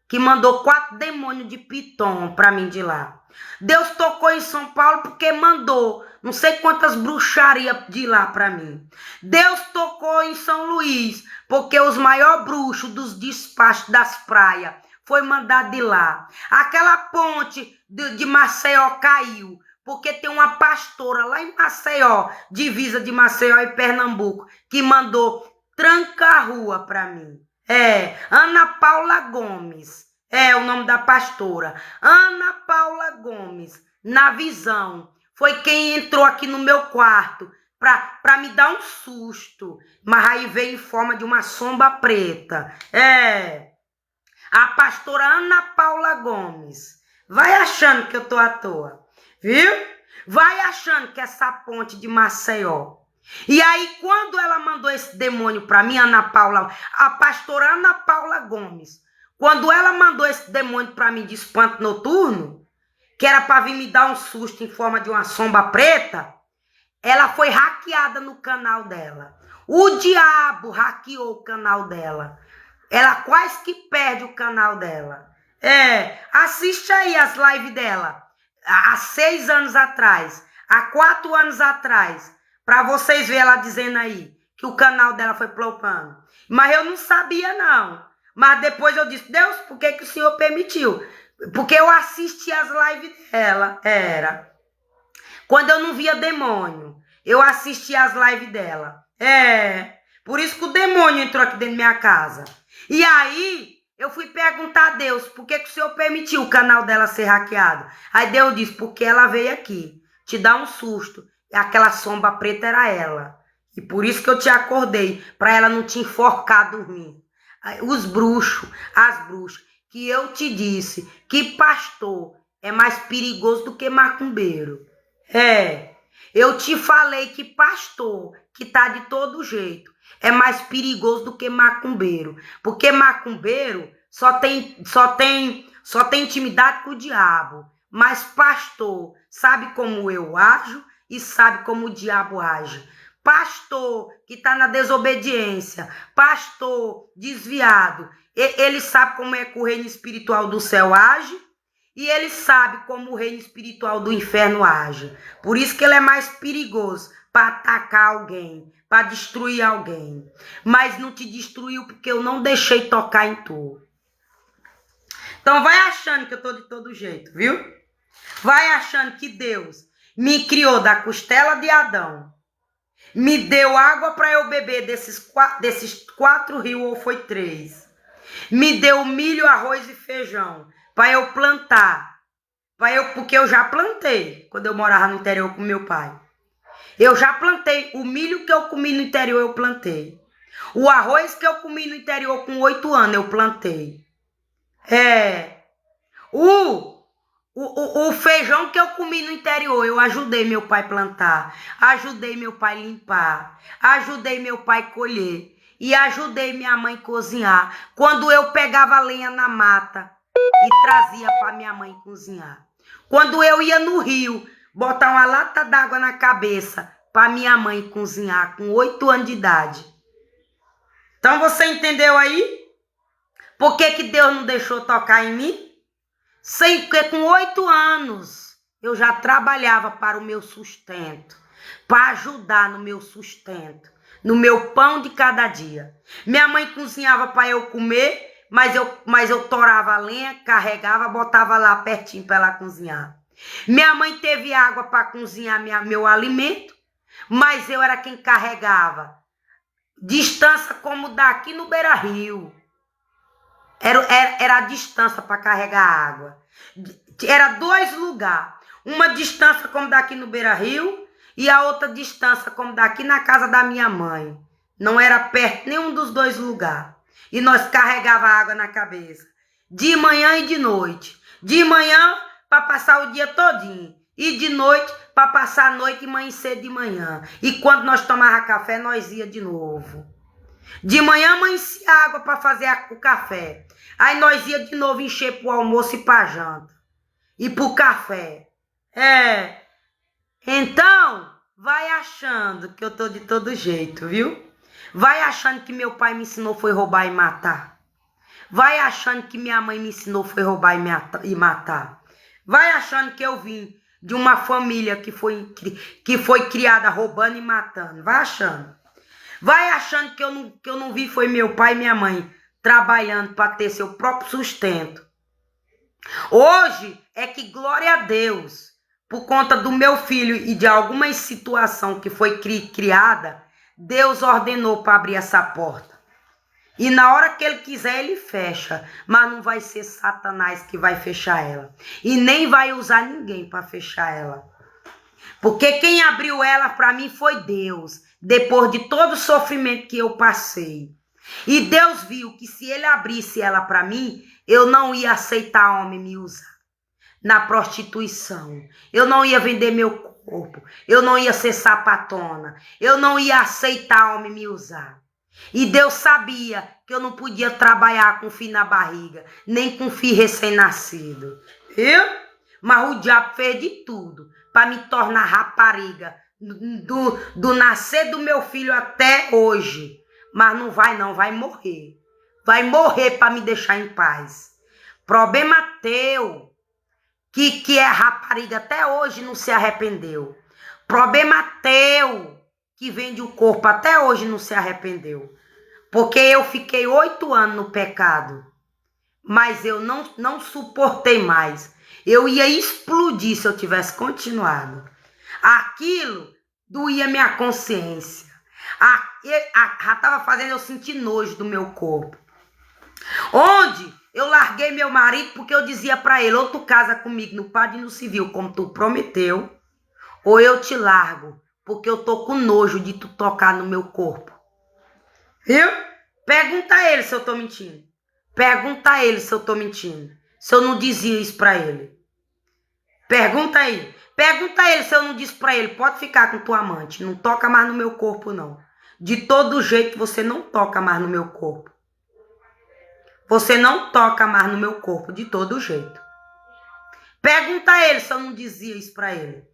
A: Que mandou 4 demônios de piton para mim de lá. Deus tocou em São Paulo porque mandou não sei quantas bruxarias de lá para mim. Deus tocou em São Luís porque os maiores bruxos dos despachos das praias foi mandado de lá. Aquela ponte de Maceió caiu, porque tem uma pastora lá em Maceió, divisa de Maceió e Pernambuco, que mandou tranca a rua para mim. Ana Paula Gomes, o nome da pastora. Ana Paula Gomes, na visão, foi quem entrou aqui no meu quarto para me dar um susto, mas aí veio em forma de uma sombra preta. A pastora Ana Paula Gomes. Vai achando que eu tô à toa, viu? Vai achando que essa ponte de Maceió. E aí, quando ela mandou esse demônio para mim, Ana Paula, a pastora Ana Paula Gomes, quando ela mandou esse demônio para mim de espanto noturno, que era para vir me dar um susto em forma de uma sombra preta, ela foi hackeada no canal dela. O diabo hackeou o canal dela. Ela quase que perde o canal dela. Assiste aí as lives dela. Há 6 anos atrás. Há 4 anos atrás. Para vocês verem ela dizendo aí que o canal dela foi flopando. Mas eu não sabia não. Mas depois eu disse, Deus, por que o Senhor permitiu? Porque eu assisti as lives dela. Quando eu não via demônio. Eu assisti as lives dela. Por isso que o demônio entrou aqui dentro da minha casa. E aí, eu fui perguntar a Deus, por que o Senhor permitiu o canal dela ser hackeado? Aí Deus disse, porque ela veio aqui, te dar um susto. E aquela sombra preta era ela. E por isso que eu te acordei, para ela não te enforcar dormindo. Os bruxos, as bruxas, que eu te disse que pastor é mais perigoso do que macumbeiro. Eu te falei que pastor, que tá de todo jeito, é mais perigoso do que macumbeiro. Porque macumbeiro só tem intimidade com o diabo. Mas pastor sabe como eu ajo e sabe como o diabo age. Pastor que está na desobediência, pastor desviado, ele sabe como é que o reino espiritual do céu age e ele sabe como o reino espiritual do inferno age. Por isso que ele é mais perigoso para atacar alguém, para destruir alguém. Mas não te destruiu porque eu não deixei tocar em tu. Então vai achando que eu estou de todo jeito, viu? Vai achando que Deus me criou da costela de Adão. Me deu água para eu beber desses 4 rios, ou foi 3. Me deu milho, arroz e feijão para eu plantar. Porque eu já plantei quando eu morava no interior com meu pai. Eu já plantei. O milho que eu comi no interior, eu plantei. O arroz que eu comi no interior com 8 anos, eu plantei. O feijão que eu comi no interior, eu ajudei meu pai plantar, ajudei meu pai limpar, ajudei meu pai colher e ajudei minha mãe cozinhar. Quando eu pegava lenha na mata e trazia para minha mãe cozinhar. Quando eu ia no rio, botar uma lata d'água na cabeça para minha mãe cozinhar com 8 anos de idade. Então você entendeu aí? Por que Deus não deixou tocar em mim? Porque com 8 anos eu já trabalhava para o meu sustento, para ajudar no meu sustento, no meu pão de cada dia. Minha mãe cozinhava para eu comer, mas eu torava a lenha, carregava, botava lá pertinho para ela cozinhar. Minha mãe teve água para cozinhar meu alimento, mas eu era quem carregava. Distância como daqui no Beira-Rio. Era a distância para carregar água. Era 2 lugares. Uma distância como daqui no Beira-Rio e a outra distância como daqui na casa da minha mãe. Não era perto nenhum dos 2 lugares. E nós carregava água na cabeça. De manhã e de noite. De manhã para passar o dia todinho. E de noite para passar a noite e amanhecer de manhã. E quando nós tomava café, nós ia de novo. De manhã amanhecia água para fazer o café. Aí nós ia de novo encher para o almoço e para a janta. E para o café. Então, vai achando que eu tô de todo jeito, viu? Vai achando que meu pai me ensinou foi roubar e matar. Vai achando que minha mãe me ensinou foi roubar e matar. Vai achando que eu vim de uma família que foi criada roubando e matando. Vai achando. Vai achando que eu não vi foi meu pai e minha mãe trabalhando para ter seu próprio sustento. Hoje é que, glória a Deus, por conta do meu filho e de alguma situação que foi criada, Deus ordenou para abrir essa porta. E na hora que ele quiser, ele fecha. Mas não vai ser Satanás que vai fechar ela. E nem vai usar ninguém para fechar ela. Porque quem abriu ela para mim foi Deus. Depois de todo o sofrimento que eu passei. E Deus viu que se ele abrisse ela para mim, eu não ia aceitar homem me usar na prostituição. Eu não ia vender meu corpo. Eu não ia ser sapatona. Eu não ia aceitar homem me usar. E Deus sabia que eu não podia trabalhar com filho na barriga, nem com filho recém-nascido. Viu? Mas o diabo fez de tudo para me tornar rapariga. Do nascer do meu filho até hoje. Mas não, vai morrer. Vai morrer para me deixar em paz. Problema teu, que é rapariga até hoje não se arrependeu. Problema teu, que vende o corpo até hoje não se arrependeu. Porque eu fiquei 8 anos no pecado. Mas eu não suportei mais. Eu ia explodir se eu tivesse continuado. Aquilo doía minha consciência. Já estava fazendo eu sentir nojo do meu corpo. Onde eu larguei meu marido porque eu dizia para ele, ou tu casa comigo no padre e no civil, como tu prometeu, ou eu te largo, porque eu tô com nojo de tu tocar no meu corpo. Viu? Pergunta a ele se eu tô mentindo. Pergunta a ele se eu tô mentindo. Se eu não dizia isso para ele. Pergunta aí. Pergunta a ele se eu não disse para ele, pode ficar com tua amante, não toca mais no meu corpo não. De todo jeito você não toca mais no meu corpo. Você não toca mais no meu corpo, de todo jeito. Pergunta a ele se eu não dizia isso para ele.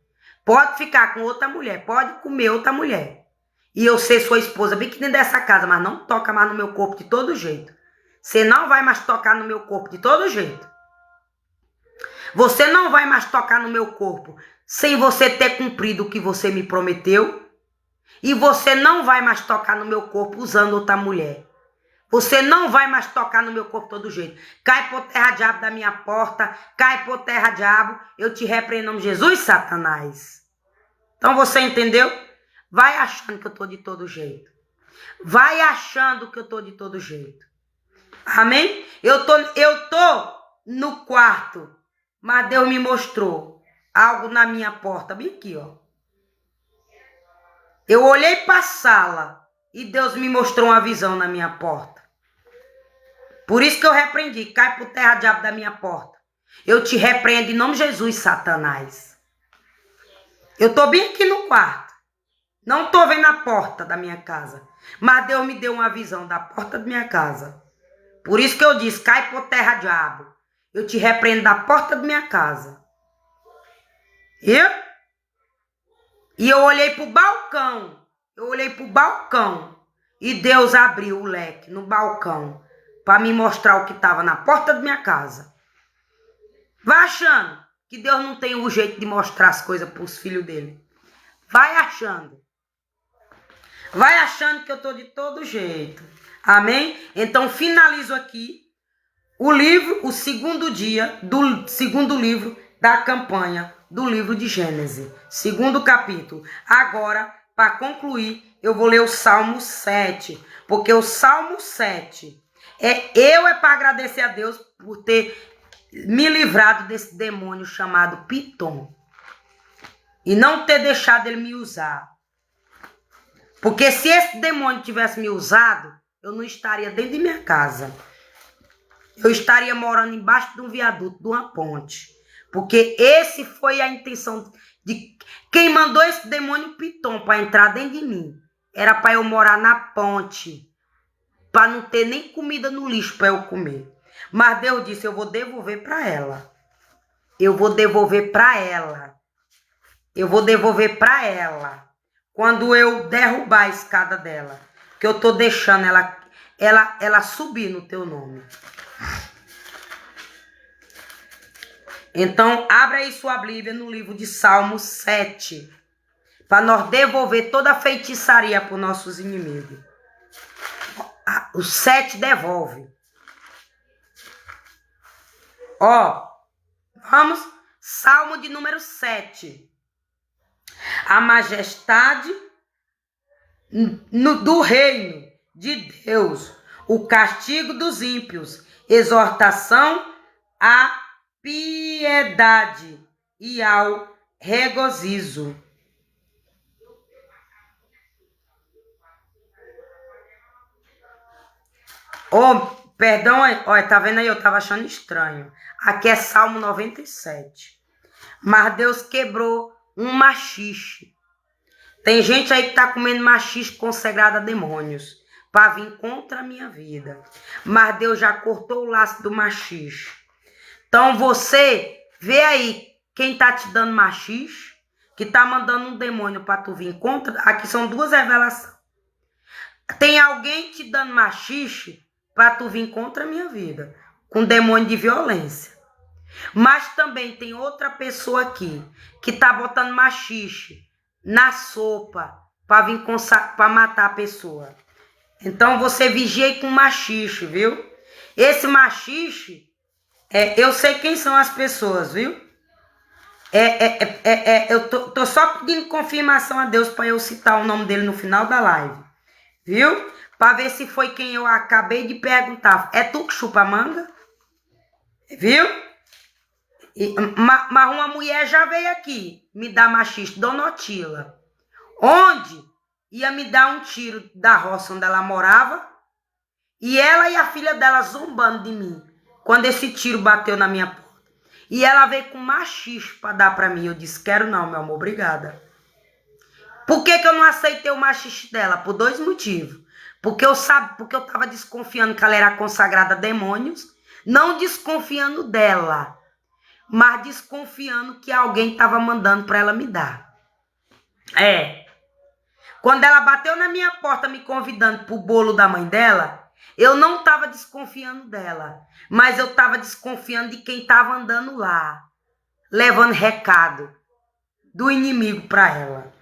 A: Pode ficar com outra mulher, pode comer outra mulher. E eu ser sua esposa, bem que dentro dessa casa, mas não toca mais no meu corpo de todo jeito. Você não vai mais tocar no meu corpo de todo jeito. Você não vai mais tocar no meu corpo sem você ter cumprido o que você me prometeu. E você não vai mais tocar no meu corpo usando outra mulher. Você não vai mais tocar no meu corpo de todo jeito. Cai por terra, diabo, da minha porta. Cai por terra, diabo. Eu te repreendo em nome de Jesus, Satanás. Então você entendeu? Vai achando que eu tô de todo jeito. Vai achando que eu tô de todo jeito. Amém? Eu tô no quarto. Mas Deus me mostrou algo na minha porta, bem aqui, ó. Eu olhei para a sala e Deus me mostrou uma visão na minha porta. Por isso que eu repreendi. Cai por terra, diabo, da minha porta. Eu te repreendo em nome de Jesus, Satanás. Eu tô bem aqui no quarto. Não tô vendo a porta da minha casa. Mas Deus me deu uma visão da porta da minha casa. Por isso que eu disse, cai por terra, diabo. Eu te repreendo da porta da minha casa. Viu? E eu olhei pro balcão. E Deus abriu o leque no balcão para me mostrar o que estava na porta da minha casa. Vai achando que Deus não tem o jeito de mostrar as coisas para os filhos dele. Vai achando. Vai achando que eu tô de todo jeito. Amém? Então finalizo aqui o livro, o segundo dia do segundo livro da campanha do livro de Gênesis. Segundo capítulo. Agora, para concluir, eu vou ler o Salmo 7. Porque o Salmo 7 é para agradecer a Deus por ter me livrado desse demônio chamado Pitom. E não ter deixado ele me usar. Porque se esse demônio tivesse me usado, eu não estaria dentro de minha casa. Eu estaria morando embaixo de um viaduto, de uma ponte. Porque esse foi a intenção de quem mandou esse demônio Pitom para entrar dentro de mim. Era para eu morar na ponte. Para não ter nem comida no lixo para eu comer. Mas Deus disse, eu vou devolver para ela. Eu vou devolver para ela. Eu vou devolver para ela. Quando eu derrubar a escada dela. Que eu tô deixando ela subir no teu nome. Então, abra aí sua Bíblia no livro de Salmo 7. Para nós devolver toda a feitiçaria para os nossos inimigos. O 7 devolve. Ó, vamos. Salmo de número 7. A majestade do reino de Deus, o castigo dos ímpios, exortação à piedade e ao regozijo. Perdão, olha, tá vendo aí? Eu tava achando estranho. Aqui é Salmo 97. Mas Deus quebrou um machixe. Tem gente aí que tá comendo machixe consagrado a demônios para vir contra a minha vida. Mas Deus já cortou o laço do machixe. Então você vê aí quem tá te dando machixe, que tá mandando um demônio para tu vir contra. Aqui são duas revelações. Tem alguém te dando machixe para tu vir contra a minha vida, com demônio de violência. Mas também tem outra pessoa aqui que tá botando machixe na sopa para vir para matar a pessoa. Então você vigia aí com machixe, viu? Esse machixe, eu sei quem são as pessoas, viu? Eu tô só pedindo confirmação a Deus para eu citar o nome dele no final da live, viu? Para ver se foi quem eu acabei de perguntar. É tu que chupa a manga? Viu? Mas uma mulher já veio aqui me dar machixe, Dona Otila. Onde ia me dar um tiro da roça onde ela morava. E ela e a filha dela zombando de mim. Quando esse tiro bateu na minha porta. E ela veio com machixe para dar para mim. Eu disse, quero não, meu amor, obrigada. Por que eu não aceitei o machixe dela? Por 2 motivos. Porque eu tava desconfiando que ela era consagrada a demônios. Não desconfiando dela. Mas desconfiando que alguém estava mandando para ela me dar. Quando ela bateu na minha porta me convidando para o bolo da mãe dela, eu não estava desconfiando dela. Mas eu estava desconfiando de quem estava andando lá. Levando recado do inimigo para ela.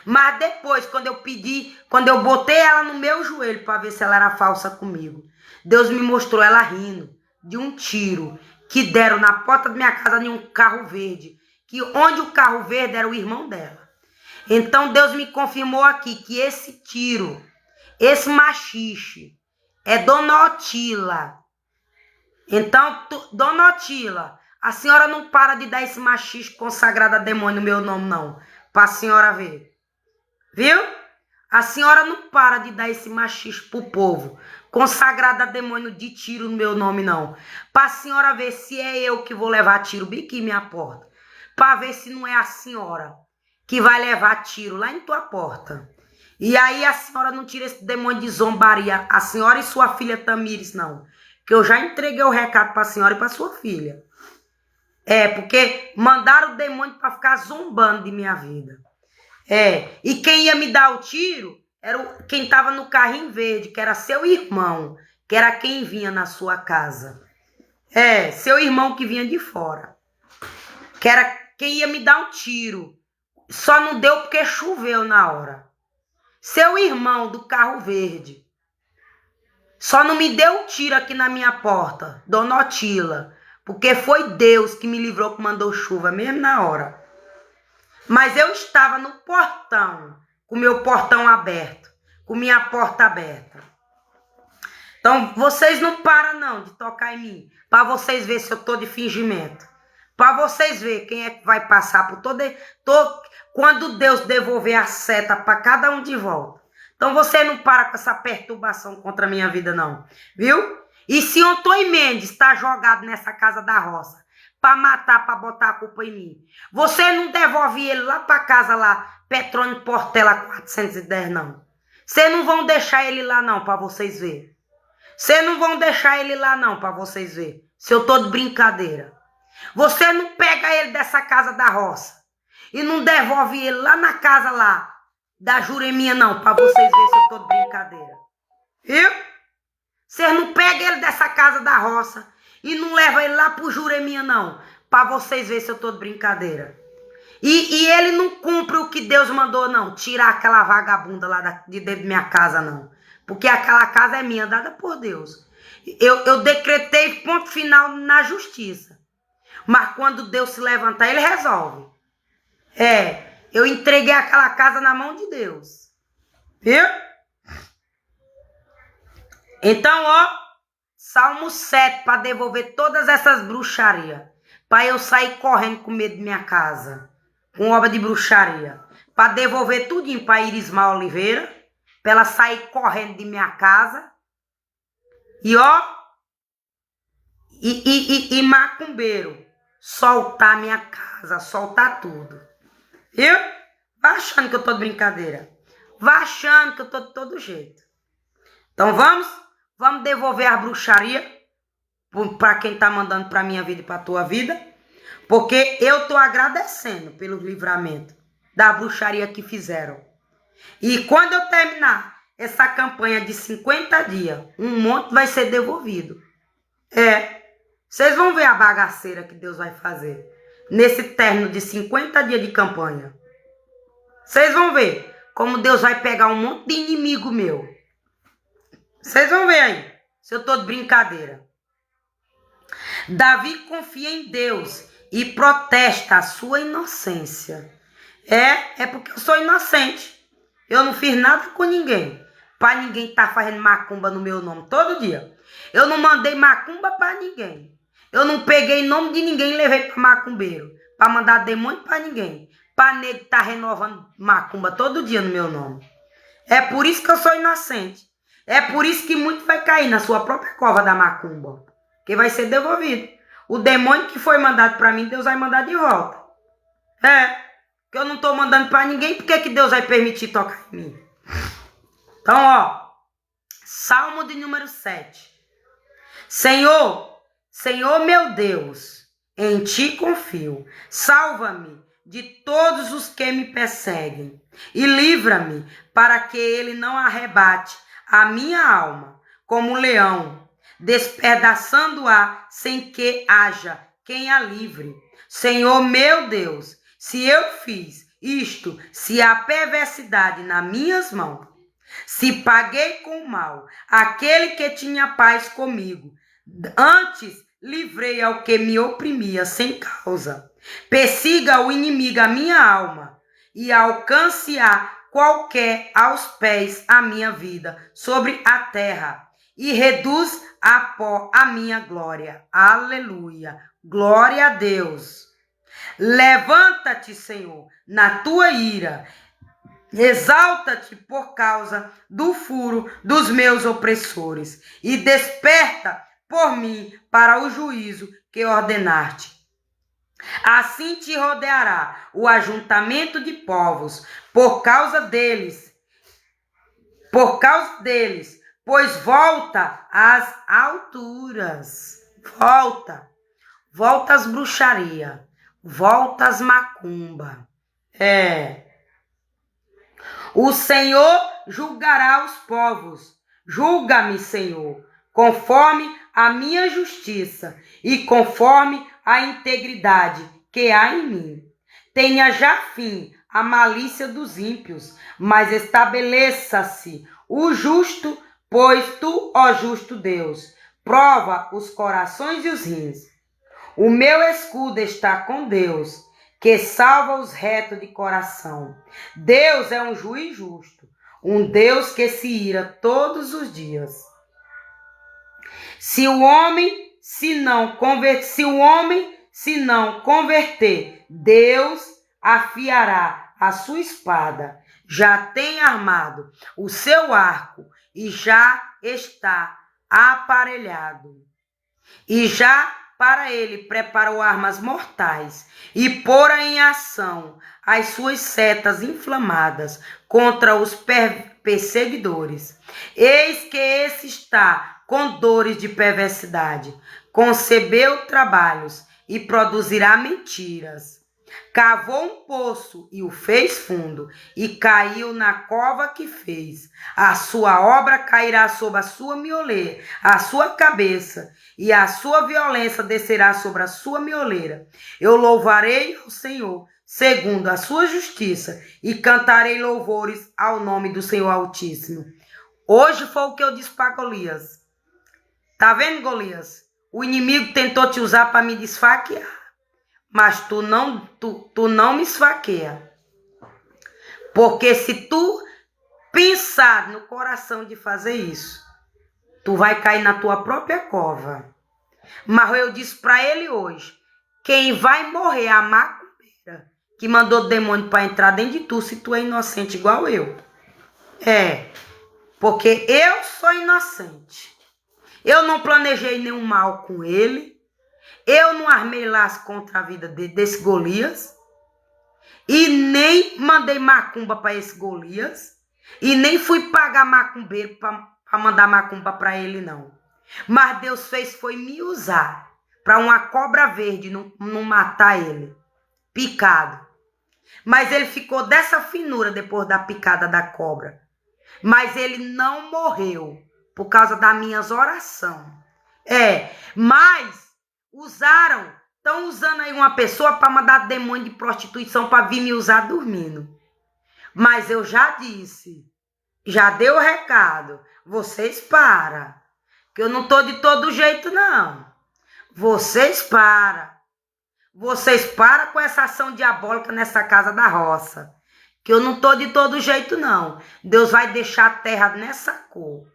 A: Mas depois, quando eu botei ela no meu joelho para ver se ela era falsa comigo, Deus me mostrou ela rindo de um tiro que deram na porta da minha casa em um carro verde. Que onde o carro verde era o irmão dela. Então Deus me confirmou aqui que esse tiro, esse machixe, é Dona Otila. Então, Dona Otila, a senhora não para de dar esse machixe consagrado a demônio no meu nome, não. Para a senhora ver. Viu? A senhora não para de dar esse machismo pro povo, consagrada a demônio de tiro no meu nome, não. Pra senhora ver se é eu que vou levar tiro bem aqui minha porta. Pra ver se não é a senhora que vai levar tiro lá em tua porta. E aí a senhora não tira esse demônio de zombaria, a senhora e sua filha Tamires, não. Que eu já entreguei o recado pra senhora e pra sua filha. Porque mandaram o demônio pra ficar zombando de minha vida. E quem ia me dar o tiro era quem estava no carrinho verde, que era seu irmão, que era quem vinha na sua casa. Seu irmão que vinha de fora. Que era quem ia me dar um tiro. Só não deu porque choveu na hora. Seu irmão do carro verde. Só não me deu um tiro aqui na minha porta, Dona Otila. Porque foi Deus que me livrou, que mandou chuva mesmo na hora. Mas eu estava no portão, com meu portão aberto, com minha porta aberta. Então, vocês não param não de tocar em mim, para vocês verem se eu tô de fingimento. Para vocês verem quem é que vai passar por quando Deus devolver a seta para cada um de volta. Então, você não para com essa perturbação contra a minha vida não, viu? E se Antônio Mendes está jogado nessa casa da roça, para matar, para botar a culpa em mim, você não devolve ele lá para casa lá, Petrônio Portela 410 não. Vocês não vão deixar ele lá não, para vocês verem. Vocês não vão deixar ele lá não, para vocês verem. Se eu tô de brincadeira. Você não pega ele dessa casa da roça e não devolve ele lá na casa lá da Jureminha não, para vocês verem se eu tô de brincadeira. Viu? Vocês não pegam ele dessa casa da roça e não leva ele lá pro Jureminha, não. Pra vocês verem se eu tô de brincadeira. E ele não cumpre o que Deus mandou, não. Tirar aquela vagabunda lá de dentro da minha casa, não. Porque aquela casa é minha, dada por Deus. Eu decretei ponto final na justiça. Mas quando Deus se levantar, ele resolve. Eu entreguei aquela casa na mão de Deus. Viu? Então, Salmo 7, para devolver todas essas bruxarias. Para eu sair correndo com medo de minha casa. Com obra de bruxaria. Para devolver tudinho para Irismar Oliveira. Para ela sair correndo de minha casa. E macumbeiro. Soltar minha casa. Soltar tudo. Viu? Vai achando que eu tô de brincadeira. Vai achando que eu tô de todo jeito. Então vamos devolver a bruxaria para quem tá mandando para minha vida e para tua vida. Porque eu tô agradecendo pelo livramento da bruxaria que fizeram. E quando eu terminar essa campanha de 50 dias, um monte vai ser devolvido. Vocês vão ver a bagaceira que Deus vai fazer nesse término de 50 dias de campanha. Vocês vão ver como Deus vai pegar um monte de inimigo meu. Vocês vão ver aí, se eu tô de brincadeira. Davi confia em Deus e protesta a sua inocência. Porque eu sou inocente. Eu não fiz nada com ninguém. Para ninguém tá fazendo macumba no meu nome todo dia. Eu não mandei macumba para ninguém. Eu não peguei nome de ninguém e levei para macumbeiro. Para mandar demônio para ninguém. Para nego tá renovando macumba todo dia no meu nome. É por isso que eu sou inocente. É por isso que muito vai cair na sua própria cova da macumba. Que vai ser devolvido. O demônio que foi mandado para mim, Deus vai mandar de volta. Que eu não tô mandando para ninguém, por que Deus vai permitir tocar em mim? Então, Salmo de número 7. Senhor meu Deus, em ti confio. Salva-me de todos os que me perseguem. E livra-me para que ele não arrebate a minha alma como um leão, despedaçando-a sem que haja quem a livre. Senhor meu Deus, se eu fiz isto, se há perversidade nas minhas mãos, se paguei com mal aquele que tinha paz comigo, antes livrei ao que me oprimia sem causa. Persiga o inimigo a minha alma e alcance-a qualquer aos pés a minha vida sobre a terra e reduz a pó a minha glória. Aleluia. Glória a Deus. Levanta-te, Senhor, na tua ira Exalta-te por causa do furo dos meus opressores e desperta por mim para o juízo que ordenaste. Assim te rodeará o ajuntamento de povos por causa deles, pois volta às alturas. Volta às bruxaria, volta às macumba. O Senhor julgará os povos. Julga-me, Senhor, conforme a minha justiça e conforme a integridade que há em mim. Tenha já fim a malícia dos ímpios, mas estabeleça-se o justo, pois tu, ó justo Deus, prova os corações e os rins. O meu escudo está com Deus, que salva os retos de coração. Deus é um juiz justo, um Deus que se ira todos os dias. Se o homem se não converter, Deus afiará a sua espada. Já tem armado o seu arco e já está aparelhado. E já para ele preparou armas mortais e pôra em ação as suas setas inflamadas contra os perseguidores. Eis que esse está com dores de perversidade, concebeu trabalhos e produzirá mentiras. Cavou um poço e o fez fundo, e caiu na cova que fez. A sua obra cairá sobre a sua mioleira, a sua cabeça, e a sua violência descerá sobre a sua mioleira. Eu louvarei ao Senhor, segundo a sua justiça, e cantarei louvores ao nome do Senhor Altíssimo. Hoje foi o que eu disse para Golias. Tá vendo, Golias? O inimigo tentou te usar para me desfaquear. Mas tu não me esfaqueia. Porque se tu pensar no coração de fazer isso, tu vai cair na tua própria cova. Mas eu disse para ele hoje, quem vai morrer é a macumbeira que mandou o demônio para entrar dentro de tu, se tu é inocente igual eu. Porque eu sou inocente. Eu não planejei nenhum mal com ele. Eu não armei laço contra a vida desse Golias. E nem mandei macumba para esse Golias. E nem fui pagar macumbeiro para mandar macumba para ele, não. Mas Deus foi me usar para uma cobra verde não matar ele. Picado. Mas ele ficou dessa finura depois da picada da cobra. Mas ele não morreu por causa das minhas orações. Mas estão usando aí uma pessoa para mandar demônio de prostituição para vir me usar dormindo. Mas eu já disse, já dei o recado, vocês param, que eu não tô de todo jeito não. Vocês param com essa ação diabólica nessa casa da roça, que eu não tô de todo jeito não. Deus vai deixar a terra nessa cor,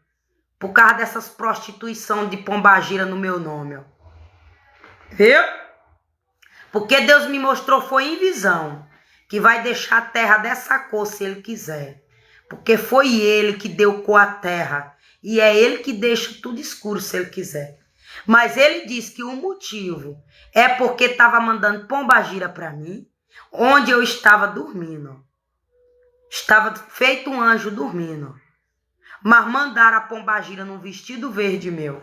A: por causa dessas prostituição de pombagira no meu nome, ó. Viu? Porque Deus me mostrou, foi em visão, que vai deixar a terra dessa cor se ele quiser. Porque foi ele que deu cor à terra. E é ele que deixa tudo escuro se ele quiser. Mas ele disse que o motivo é porque estava mandando pombagira para mim, onde eu estava dormindo. Estava feito um anjo dormindo. Mas mandaram a pombagira num vestido verde meu.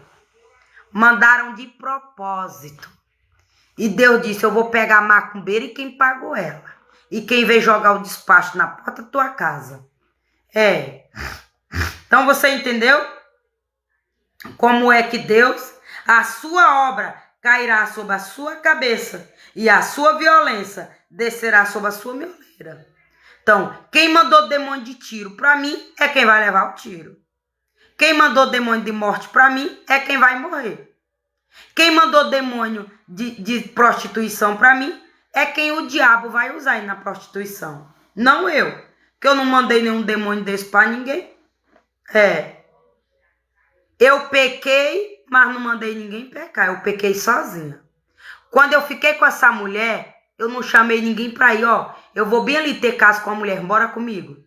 A: Mandaram de propósito. E Deus disse, eu vou pegar a macumbeira e quem pagou ela. E quem veio jogar o despacho na porta da tua casa. Então você entendeu? Como é que Deus, a sua obra cairá sobre a sua cabeça. E a sua violência descerá sobre a sua mioleira. Então, quem mandou demônio de tiro para mim é quem vai levar o tiro. Quem mandou demônio de morte para mim é quem vai morrer. Quem mandou demônio de prostituição para mim é quem o diabo vai usar aí na prostituição. Não eu. Que eu não mandei nenhum demônio desse para ninguém. Eu pequei, mas não mandei ninguém pecar. Eu pequei sozinha. Quando eu fiquei com essa mulher, eu não chamei ninguém para ir, ó. Eu vou bem ali ter casa com a mulher, bora comigo.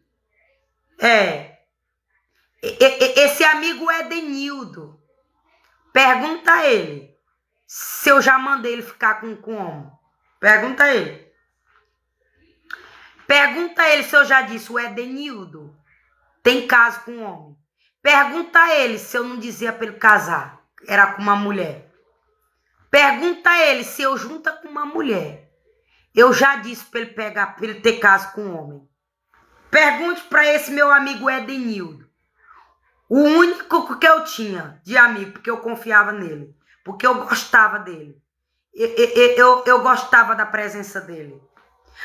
A: Esse amigo Edenildo. Pergunta a ele se eu já mandei ele ficar com homem. Pergunta a ele. Pergunta a ele se eu já disse, o Edenildo tem caso com homem. Pergunta a ele se eu não dizia para ele casar. Era com uma mulher. Pergunta a ele se eu junta com uma mulher. Eu já disse para ele pegar, para ele ter caso com homem. Pergunte para esse meu amigo Edenildo. O único que eu tinha de amigo, porque eu confiava nele. Porque eu gostava dele. Eu gostava da presença dele.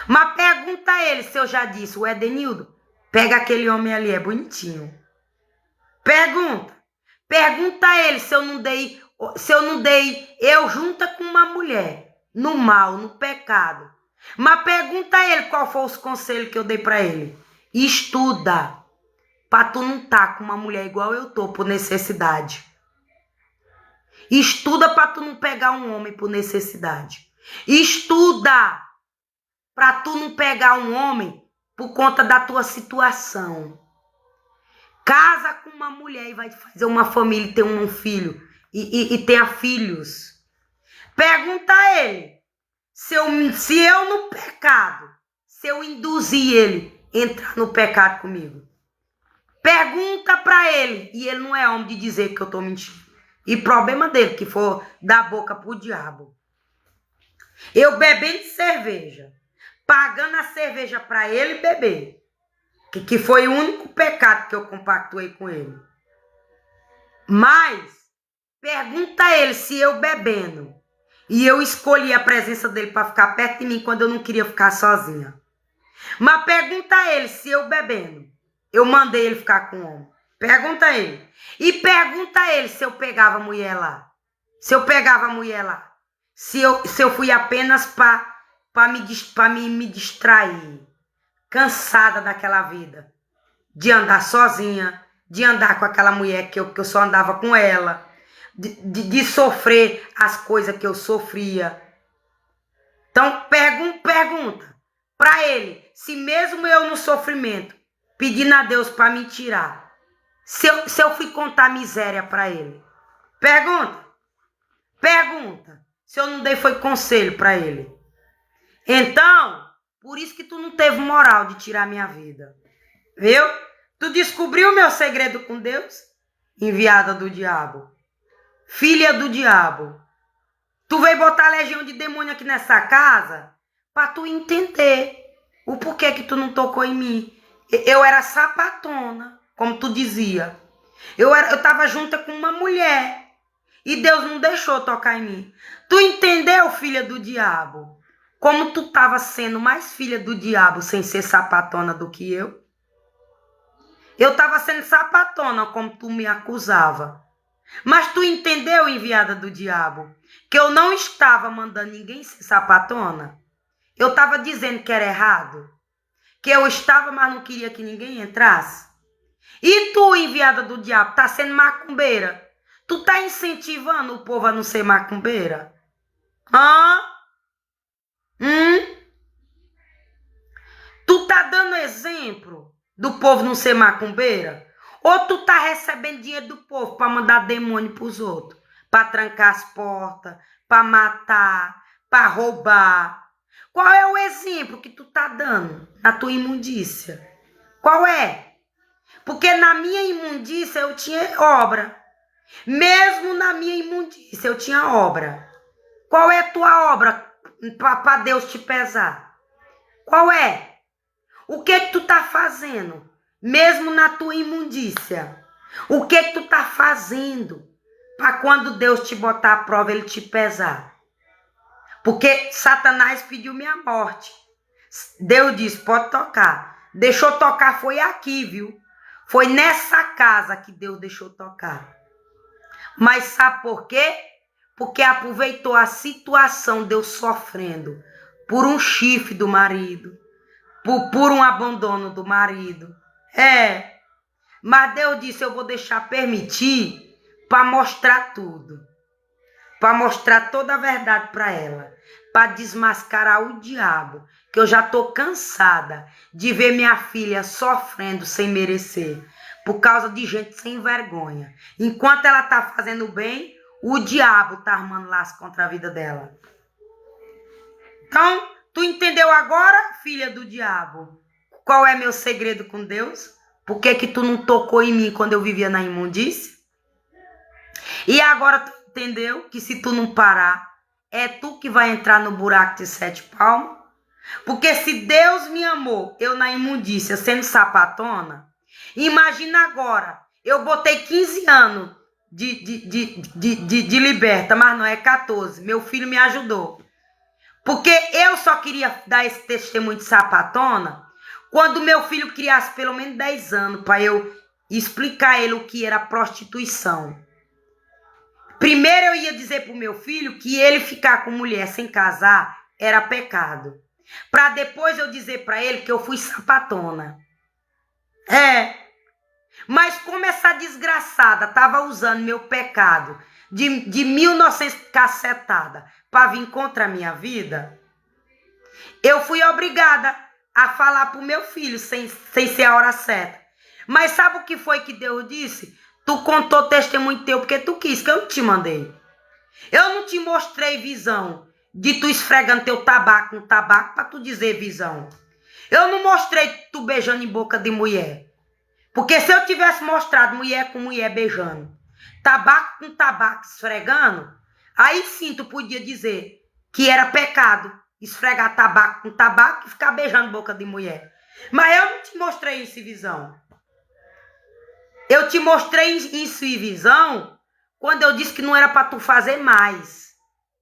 A: Mas pergunta a ele se eu já disse, o Edenildo, pega aquele homem ali, é bonitinho. Pergunta a ele se eu não dei eu junta com uma mulher, no mal, no pecado. Mas pergunta a ele qual foi os conselhos que eu dei para ele. Estuda, para tu não tá com uma mulher igual eu tô, por necessidade. Estuda para tu não pegar um homem por necessidade. Estuda para tu não pegar um homem por conta da tua situação. Casa com uma mulher e vai fazer uma família e ter um filho. E tenha filhos. Pergunta a ele se eu no pecado, se eu induzir ele a entrar no pecado comigo. Pergunta para ele. E ele não é homem de dizer que eu tô mentindo. E problema dele, que for dar boca pro diabo. Eu bebendo cerveja, pagando a cerveja para ele beber. Que foi o único pecado que eu compactuei com ele. Mas, pergunta a ele se eu bebendo. E eu escolhi a presença dele para ficar perto de mim quando eu não queria ficar sozinha. Mas pergunta a ele se eu bebendo. Eu mandei ele ficar com o homem. Pergunta a ele. E pergunta a ele se eu pegava a mulher lá. Se eu pegava a mulher lá. Se eu fui apenas para me distrair. Cansada daquela vida. De andar sozinha. De andar com aquela mulher que eu só andava com ela. De sofrer as coisas que eu sofria. Então, pergunta para ele. Se mesmo eu no sofrimento, pedindo a Deus para me tirar. Se eu fui contar miséria para ele. Pergunta. Se eu não dei foi conselho para ele. Então, por isso que tu não teve moral de tirar minha vida. Viu? Tu descobriu o meu segredo com Deus? Enviada do diabo. Filha do diabo. Tu veio botar legião de demônio aqui nessa casa para tu entender o porquê que tu não tocou em mim. Eu era sapatona, como tu dizia. Eu tava junta com uma mulher. E Deus não deixou tocar em mim. Tu entendeu, filha do diabo? Como tu tava sendo mais filha do diabo sem ser sapatona do que eu? Eu tava sendo sapatona como tu me acusava. Mas tu entendeu, enviada do diabo, que eu não estava mandando ninguém ser sapatona? Eu tava dizendo que era errado? Que eu estava, mas não queria que ninguém entrasse? E tu, enviada do diabo, tá sendo macumbeira? Tu tá incentivando o povo a não ser macumbeira? Tu tá dando exemplo do povo não ser macumbeira? Ou tu tá recebendo dinheiro do povo para mandar demônio pros outros? Para trancar as portas, para matar, para roubar? Qual é o exemplo que tu tá dando na tua imundícia? Qual é? Porque na minha imundícia eu tinha obra. Mesmo na minha imundícia eu tinha obra. Qual é a tua obra para Deus te pesar? Qual é? O que tu tá fazendo? Mesmo na tua imundícia. O que tu tá fazendo para quando Deus te botar à prova, ele te pesar? Porque Satanás pediu minha morte. Deus disse, pode tocar. Deixou tocar, foi aqui, viu? Foi nessa casa que Deus deixou tocar. Mas sabe por quê? Porque aproveitou a situação de eu sofrendo por um chifre do marido, por um abandono do marido. Mas Deus disse, eu vou deixar permitir para mostrar tudo. para mostrar toda a verdade para ela, para desmascarar o diabo, que eu já tô cansada de ver minha filha sofrendo sem merecer, por causa de gente sem vergonha. Enquanto ela tá fazendo bem, o diabo tá armando laço contra a vida dela. Então, tu entendeu agora, filha do diabo, qual é meu segredo com Deus? Por que que tu não tocou em mim quando eu vivia na imundície? E agora tu entendeu que se tu não parar, é tu que vai entrar no buraco de 7 palmos? Porque se Deus me amou, eu na imundícia, sendo sapatona, imagina agora, eu botei 15 anos de liberta, mas não é 14. Meu filho me ajudou. Porque eu só queria dar esse testemunho de sapatona quando meu filho criasse pelo menos 10 anos, para eu explicar a ele o que era prostituição. Primeiro eu ia dizer pro meu filho que ele ficar com mulher sem casar era pecado. Para depois eu dizer para ele que eu fui sapatona. Mas como essa desgraçada tava usando meu pecado de 1900 cacetada para vir contra a minha vida, eu fui obrigada a falar pro meu filho sem ser a hora certa. Mas sabe o que foi que Deus disse? Tu contou testemunho teu porque tu quis, que eu não te mandei. Eu não te mostrei visão de tu esfregando teu tabaco no tabaco para tu dizer visão. Eu não mostrei tu beijando em boca de mulher. Porque se eu tivesse mostrado mulher com mulher beijando, tabaco com tabaco esfregando, aí sim tu podia dizer que era pecado esfregar tabaco com tabaco e ficar beijando boca de mulher. Mas eu não te mostrei isso em visão. Eu te mostrei isso em visão quando eu disse que não era para tu fazer mais,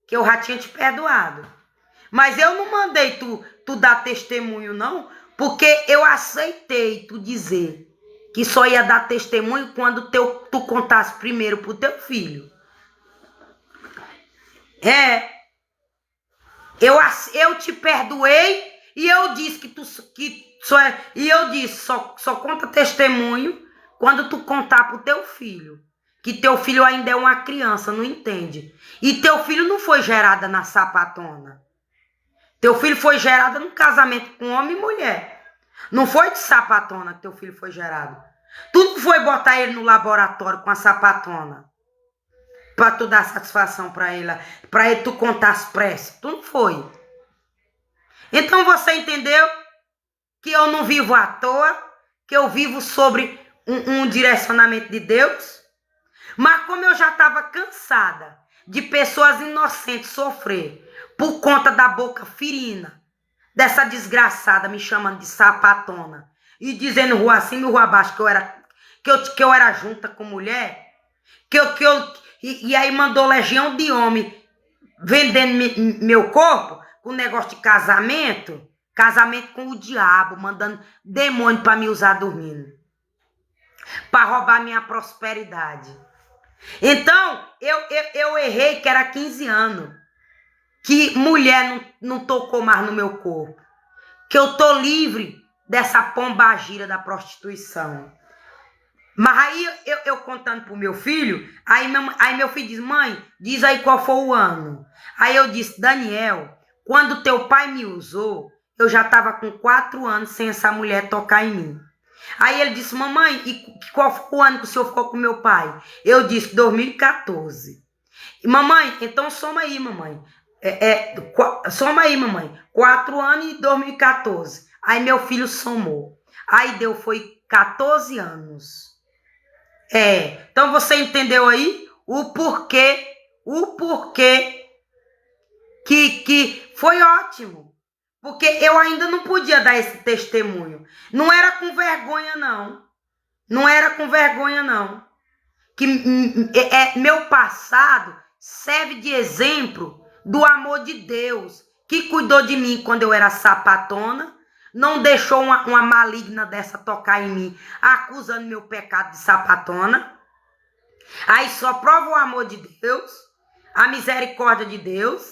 A: que eu já tinha te perdoado. Mas eu não mandei tu dar testemunho, não, porque eu aceitei tu dizer que só ia dar testemunho quando tu contasse primeiro pro teu filho. Eu te perdoei e eu disse só conta testemunho quando tu contar pro teu filho. Que teu filho ainda é uma criança, não entende. E teu filho não foi gerado na sapatona. Teu filho foi gerado num casamento com homem e mulher. Não foi de sapatona que teu filho foi gerado. Tu não foi botar ele no laboratório com a sapatona pra tu dar satisfação pra ele tu contar as pressas. Tu não foi. Então você entendeu que eu não vivo à toa, que eu vivo sobre um direcionamento de Deus? Mas como eu já estava cansada de pessoas inocentes sofrer por conta da boca ferina dessa desgraçada me chamando de sapatona e dizendo rua acima e rua abaixo que eu era junta com mulher, e aí mandou legião de homem vendendo meu corpo com negócio de casamento com o diabo, mandando demônio para me usar dormindo, para roubar minha prosperidade. Então, eu errei que era 15 anos. Que mulher não tocou mais no meu corpo. Que eu tô livre dessa pombagira da prostituição. Mas aí eu contando pro meu filho, aí meu filho diz, mãe, diz aí qual foi o ano. Aí eu disse, Daniel, quando teu pai me usou, eu já tava com 4 anos sem essa mulher tocar em mim. Aí ele disse, mamãe, e qual foi o ano que o senhor ficou com meu pai? Eu disse, 2014. Mamãe, então soma aí, mamãe. Soma aí, mamãe. 4 anos e 2014. Aí meu filho somou. Aí foi 14 anos. Então você entendeu aí o porquê que foi ótimo. Porque eu ainda não podia dar esse testemunho. Não era com vergonha, não. Não era com vergonha, não. Que meu passado serve de exemplo do amor de Deus, que cuidou de mim quando eu era sapatona, não deixou uma maligna dessa tocar em mim, acusando meu pecado de sapatona. Aí só prova o amor de Deus, a misericórdia de Deus,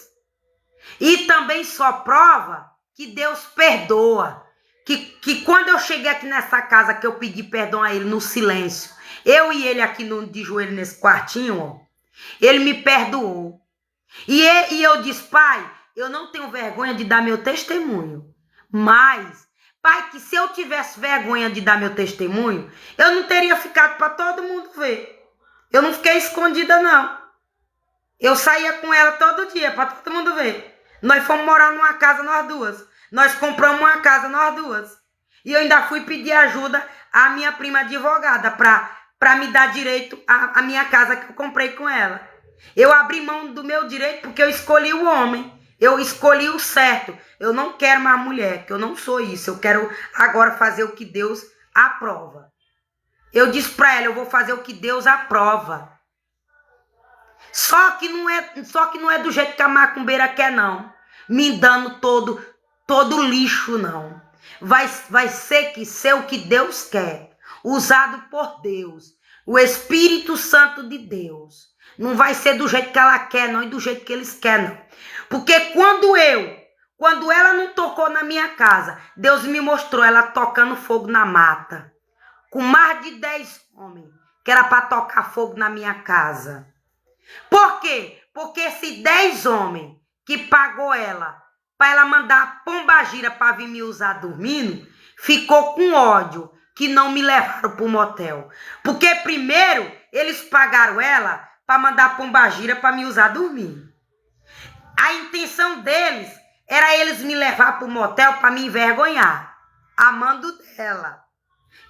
A: e também só prova que Deus perdoa. Que quando eu cheguei aqui nessa casa, que eu pedi perdão a ele no silêncio, eu e ele aqui de joelho nesse quartinho, ó, ele me perdoou. E eu disse, pai, eu não tenho vergonha de dar meu testemunho. Mas, pai, que se eu tivesse vergonha de dar meu testemunho, eu não teria ficado para todo mundo ver. Eu não fiquei escondida, não. Eu saía com ela todo dia para todo mundo ver. Nós fomos morar numa casa, nós duas. Nós compramos uma casa, nós duas. E eu ainda fui pedir ajuda à minha prima advogada para me dar direito à minha casa que eu comprei com ela. Eu abri mão do meu direito porque eu escolhi o homem. Eu escolhi o certo. Eu não quero mais mulher, que eu não sou isso. Eu quero agora fazer o que Deus aprova. Eu disse para ela, eu vou fazer o que Deus aprova. Só que não é do jeito que a macumbeira quer, não. Me dando todo lixo, não. Vai ser o que Deus quer. Usado por Deus. O Espírito Santo de Deus. Não vai ser do jeito que ela quer, não. E do jeito que eles querem, não. Porque quando ela não tocou na minha casa, Deus me mostrou ela tocando fogo na mata. Com mais de 10 homens. Que era para tocar fogo na minha casa. Por quê? Porque esses 10 homens que pagou ela para ela mandar pombagira para vir me usar dormindo, ficou com ódio que não me levaram para o motel. Porque primeiro eles pagaram ela para mandar pombagira para me usar dormindo. A intenção deles era eles me levar para o motel para me envergonhar, amando dela.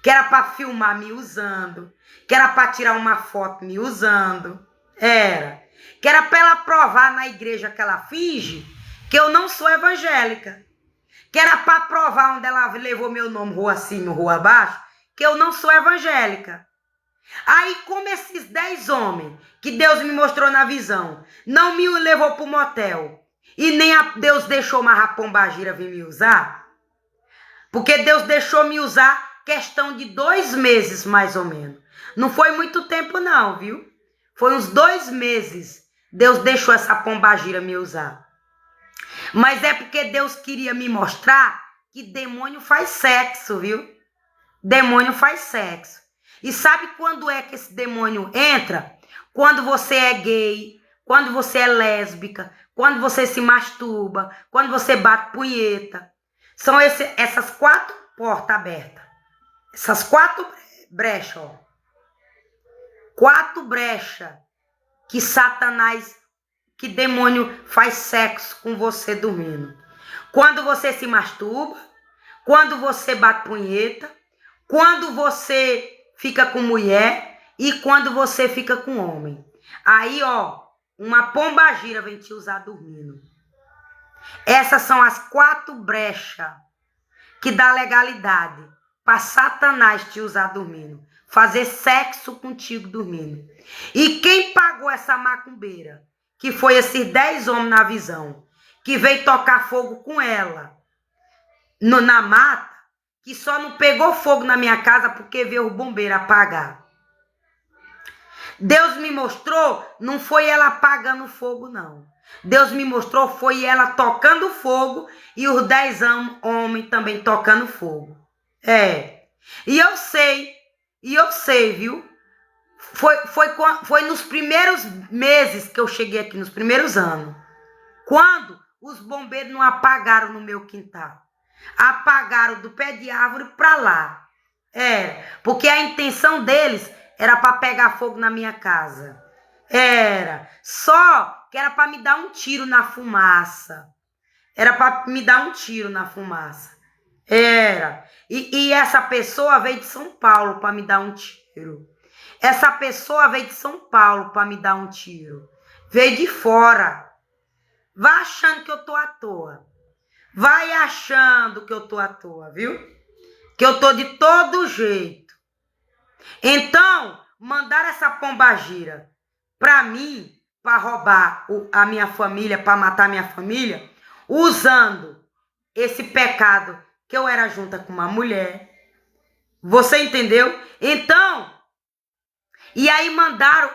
A: Que era para filmar me usando, que era para tirar uma foto me usando. Que era para ela provar na igreja que ela finge que eu não sou evangélica. Que era para provar onde ela levou meu nome, rua acima, rua abaixo, que eu não sou evangélica. Aí, como esses 10 homens que Deus me mostrou na visão, não me levou para o motel, e nem Deus deixou mais a pombagira vir me usar, porque Deus deixou me usar questão de 2 meses, mais ou menos. Não foi muito tempo, não, viu? Foi uns 2 meses. Deus deixou essa pombagira me usar. Mas é porque Deus queria me mostrar que demônio faz sexo, viu? Demônio faz sexo. E sabe quando é que esse demônio entra? Quando você é gay, quando você é lésbica, quando você se masturba, quando você bate punheta. São essas 4 portas abertas. Essas 4 brechas, ó. 4 brechas que Satanás, que demônio faz sexo com você dormindo. Quando você se masturba, quando você bate punheta, quando você fica com mulher e quando você fica com homem. Aí, ó, uma pombagira vem te usar dormindo. Essas são as 4 brechas que dá legalidade para Satanás te usar dormindo. Fazer sexo contigo dormindo. E quem pagou essa macumbeira? Que foi esses 10 homens na visão. Que veio tocar fogo com ela. Na mata. Que só não pegou fogo na minha casa porque veio o bombeiro apagar. Deus me mostrou, não foi ela apagando fogo, não. Deus me mostrou, foi ela tocando fogo e os 10 homens também tocando fogo. E eu sei, viu? Foi nos primeiros meses que eu cheguei aqui, nos primeiros anos. Quando os bombeiros não apagaram no meu quintal. Apagaram do pé de árvore para lá. Porque a intenção deles era para pegar fogo na minha casa. Só que era para me dar um tiro na fumaça. Era para me dar um tiro na fumaça. E essa pessoa veio de São Paulo para me dar um tiro. Essa pessoa veio de São Paulo para me dar um tiro. Veio de fora. Vai achando que eu tô à toa. Vai achando que eu tô à toa, viu? Que eu tô de todo jeito. Então, mandaram essa pombagira para mim, para roubar a minha família, para matar a minha família, usando esse pecado que eu era junta com uma mulher. Você entendeu? Então, e aí mandaram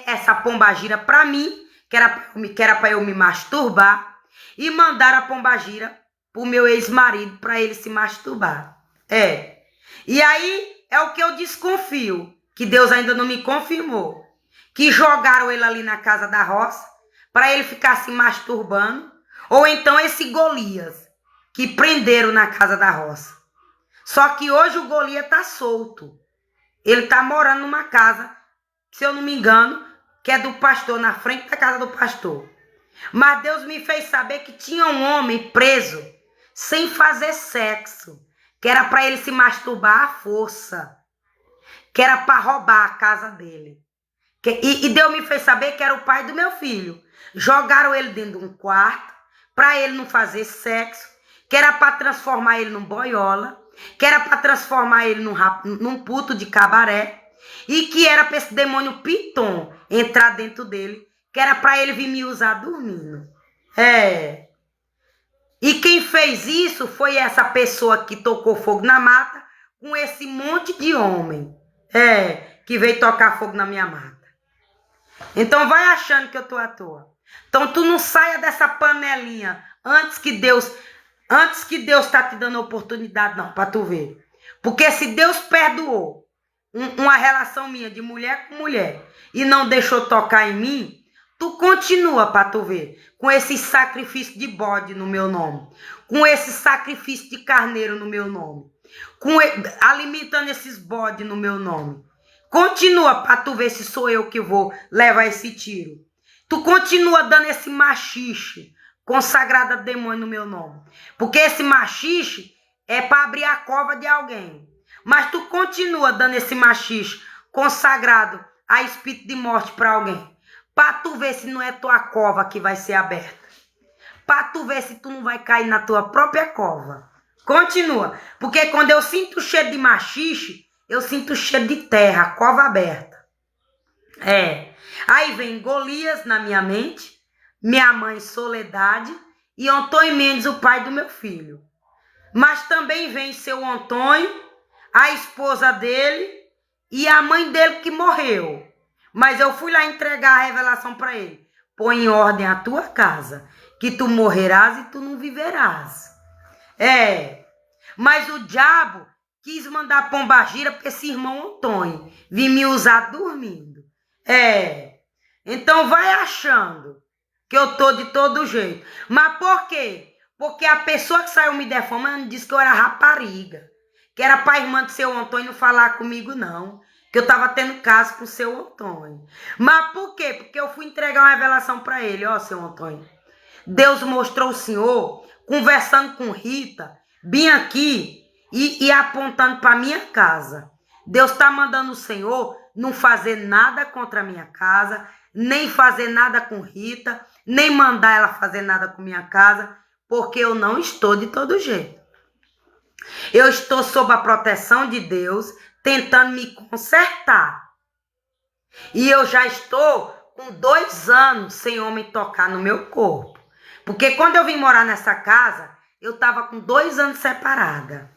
A: essa pombagira para mim, que era para eu me masturbar, e mandaram a pombagira pro meu ex-marido para ele se masturbar. E aí é o que eu desconfio, que Deus ainda não me confirmou, que jogaram ele ali na casa da roça para ele ficar se masturbando, ou então esse Golias, que prenderam na casa da roça. Só que hoje o Golias está solto. Ele está morando numa casa, se eu não me engano, que é do pastor, na frente da casa do pastor. Mas Deus me fez saber que tinha um homem preso, sem fazer sexo, que era para ele se masturbar à força, que era para roubar a casa dele. E Deus me fez saber que era o pai do meu filho. Jogaram ele dentro de um quarto, para ele não fazer sexo, que era para transformar ele num boiola, que era para transformar ele num puto de cabaré, e que era para esse demônio Piton entrar dentro dele, que era para ele vir me usar dormindo. E quem fez isso foi essa pessoa que tocou fogo na mata, com esse monte de homem, que veio tocar fogo na minha mata. Então vai achando que eu tô à toa. Então tu não saia dessa panelinha antes que Deus tá te dando oportunidade não, para tu ver. Porque se Deus perdoou uma relação minha de mulher com mulher e não deixou tocar em mim, tu continua para tu ver, com esse sacrifício de bode no meu nome, com esse sacrifício de carneiro no meu nome, alimentando esses bodes no meu nome. Continua para tu ver se sou eu que vou levar esse tiro. Tu continua dando esse machixe consagrado a demônio no meu nome. Porque esse machixe é para abrir a cova de alguém. Mas tu continua dando esse machixe consagrado a espírito de morte para alguém. Para tu ver se não é tua cova que vai ser aberta. Para tu ver se tu não vai cair na tua própria cova. Continua. Porque quando eu sinto cheiro de machixe, eu sinto cheiro de terra, cova aberta. Aí vem Golias na minha mente, minha mãe Soledade e Antônio Mendes, o pai do meu filho. Mas também vem seu Antônio, a esposa dele e a mãe dele que morreu. Mas eu fui lá entregar a revelação para ele. Põe em ordem a tua casa, que tu morrerás e tu não viverás. Mas o diabo quis mandar pombagira para esse irmão Antônio vir me usar dormindo. Então vai achando que eu tô de todo jeito. Mas por quê? Porque a pessoa que saiu me defamando disse que eu era rapariga. Que era para a irmã do seu Antônio não falar comigo, não. Que eu tava tendo caso com o seu Antônio. Mas por quê? Porque eu fui entregar uma revelação para ele. Ó, seu Antônio, Deus mostrou o senhor conversando com Rita, bem aqui e apontando para minha casa. Deus está mandando o senhor não fazer nada contra a minha casa, nem fazer nada com Rita, nem mandar ela fazer nada com minha casa, porque eu não estou de todo jeito. Eu estou sob a proteção de Deus, tentando me consertar. E eu já estou com 2 anos sem homem tocar no meu corpo. Porque quando eu vim morar nessa casa, eu estava com 2 anos separada.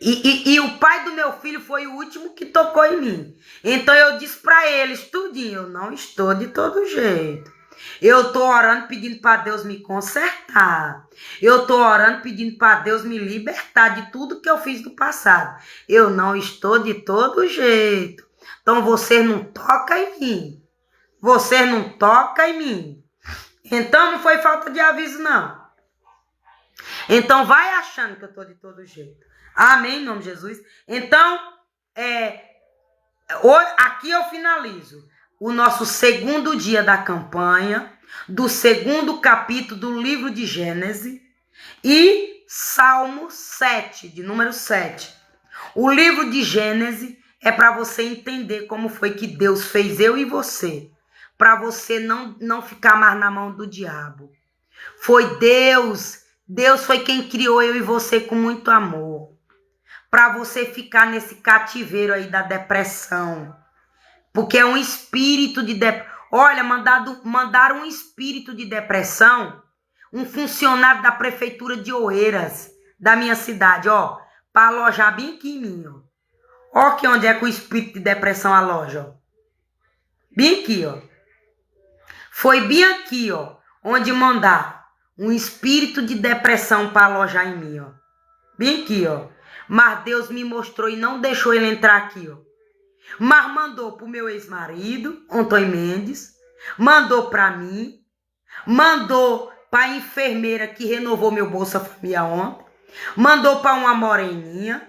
A: E o pai do meu filho foi o último que tocou em mim. Então eu disse para eles tudinho, eu não estou de todo jeito. Eu estou orando pedindo para Deus me consertar. Eu estou orando pedindo para Deus me libertar de tudo que eu fiz no passado. Eu não estou de todo jeito. Então vocês não tocam em mim. Vocês não tocam em mim. Então não foi falta de aviso, não. Então vai achando que eu estou de todo jeito. Amém, em nome de Jesus. Então, aqui eu finalizo o nosso 2º dia da campanha, do 2º capítulo do livro de Gênesis e Salmo 7, de número 7. O livro de Gênesis é para você entender como foi que Deus fez eu e você, para você não ficar mais na mão do diabo. Foi Deus foi quem criou eu e você com muito amor. Para você ficar nesse cativeiro aí da depressão. Porque é um espírito de depressão. Olha, mandaram um espírito de depressão, um funcionário da prefeitura de Oeiras, da minha cidade, para alojar bem aqui em mim, ó. Ó que onde é que o espírito de depressão aloja, ó. Bem aqui, ó. Foi bem aqui, ó, onde mandaram um espírito de depressão para alojar em mim, ó. Bem aqui, ó. Mas Deus me mostrou e não deixou ele entrar aqui, ó. Mas mandou pro meu ex-marido, Antônio Mendes. mandou para mim, mandou para a enfermeira que renovou meu Bolsa Família ontem, mandou para uma moreninha,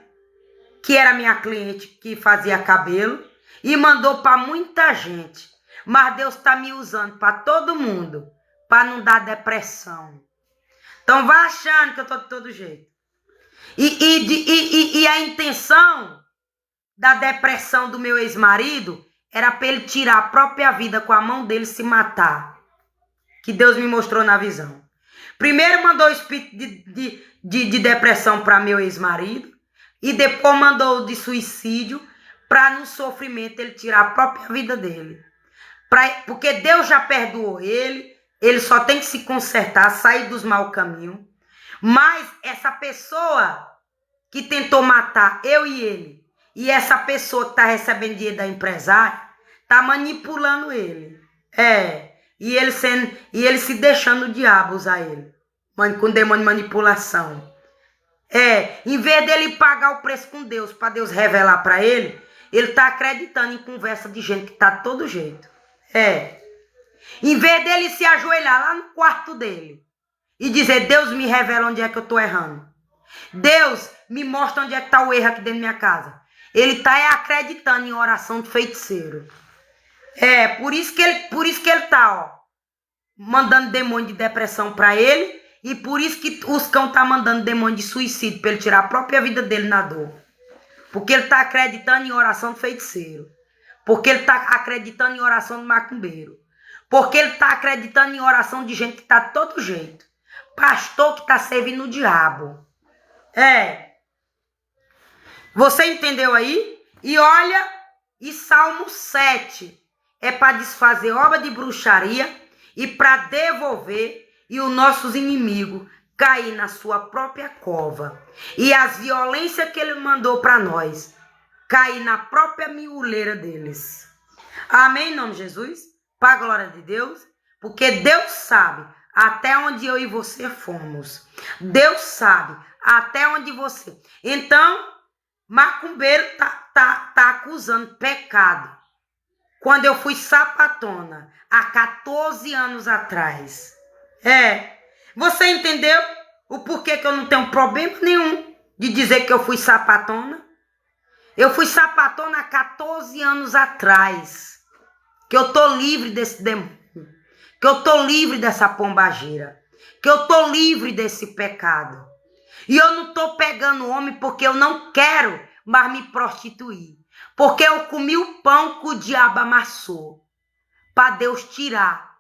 A: que era minha cliente que fazia cabelo, e mandou para muita gente. Mas Deus está me usando para todo mundo, para não dar depressão. Então vai achando que eu estou de todo jeito. E a intenção da depressão do meu ex-marido era para ele tirar a própria vida com a mão dele e se matar. Que Deus me mostrou na visão. Primeiro mandou o espírito de depressão para meu ex-marido. E depois mandou de suicídio para no sofrimento ele tirar a própria vida dele. Porque Deus já perdoou ele. Ele só tem que se consertar, sair dos maus caminhos. Mas essa pessoa que tentou matar eu e ele, e essa pessoa que está recebendo dinheiro da empresária, está manipulando ele. E ele se deixando o diabo usar ele. Com demônio de manipulação. Em vez dele pagar o preço com Deus, para Deus revelar para ele, ele está acreditando em conversa de gente que está de todo jeito. Em vez dele se ajoelhar lá no quarto dele e dizer, Deus me revela onde é que eu estou errando. Deus me mostra onde é que está o erro aqui dentro da minha casa. Ele está acreditando em oração de feiticeiro. Por isso que ele está mandando demônio de depressão para ele. E por isso que os cão estão mandando demônio de suicídio para ele tirar a própria vida dele na dor. Porque ele está acreditando em oração de feiticeiro. Porque ele está acreditando em oração de macumbeiro. Porque ele está acreditando em oração de gente que está de todo jeito. Pastor que está servindo o diabo. Você entendeu aí? E olha, e Salmo 7 é para desfazer obra de bruxaria e para devolver e os nossos inimigos cair na sua própria cova. E as violências que ele mandou para nós cair na própria mioleira deles. Amém, em nome de Jesus? Para a glória de Deus. Porque Deus sabe até onde eu e você fomos. Deus sabe até onde você... Então, macumbeiro tá acusando pecado. Quando eu fui sapatona, há 14 anos atrás. Você entendeu o porquê que eu não tenho problema nenhum de dizer que eu fui sapatona? Eu fui sapatona há 14 anos atrás. Que eu tô livre desse demônio. Que eu tô livre dessa pombagira. Que eu tô livre desse pecado. E eu não tô pegando homem porque eu não quero mais me prostituir. Porque eu comi o pão que o diabo amassou. Para Deus tirar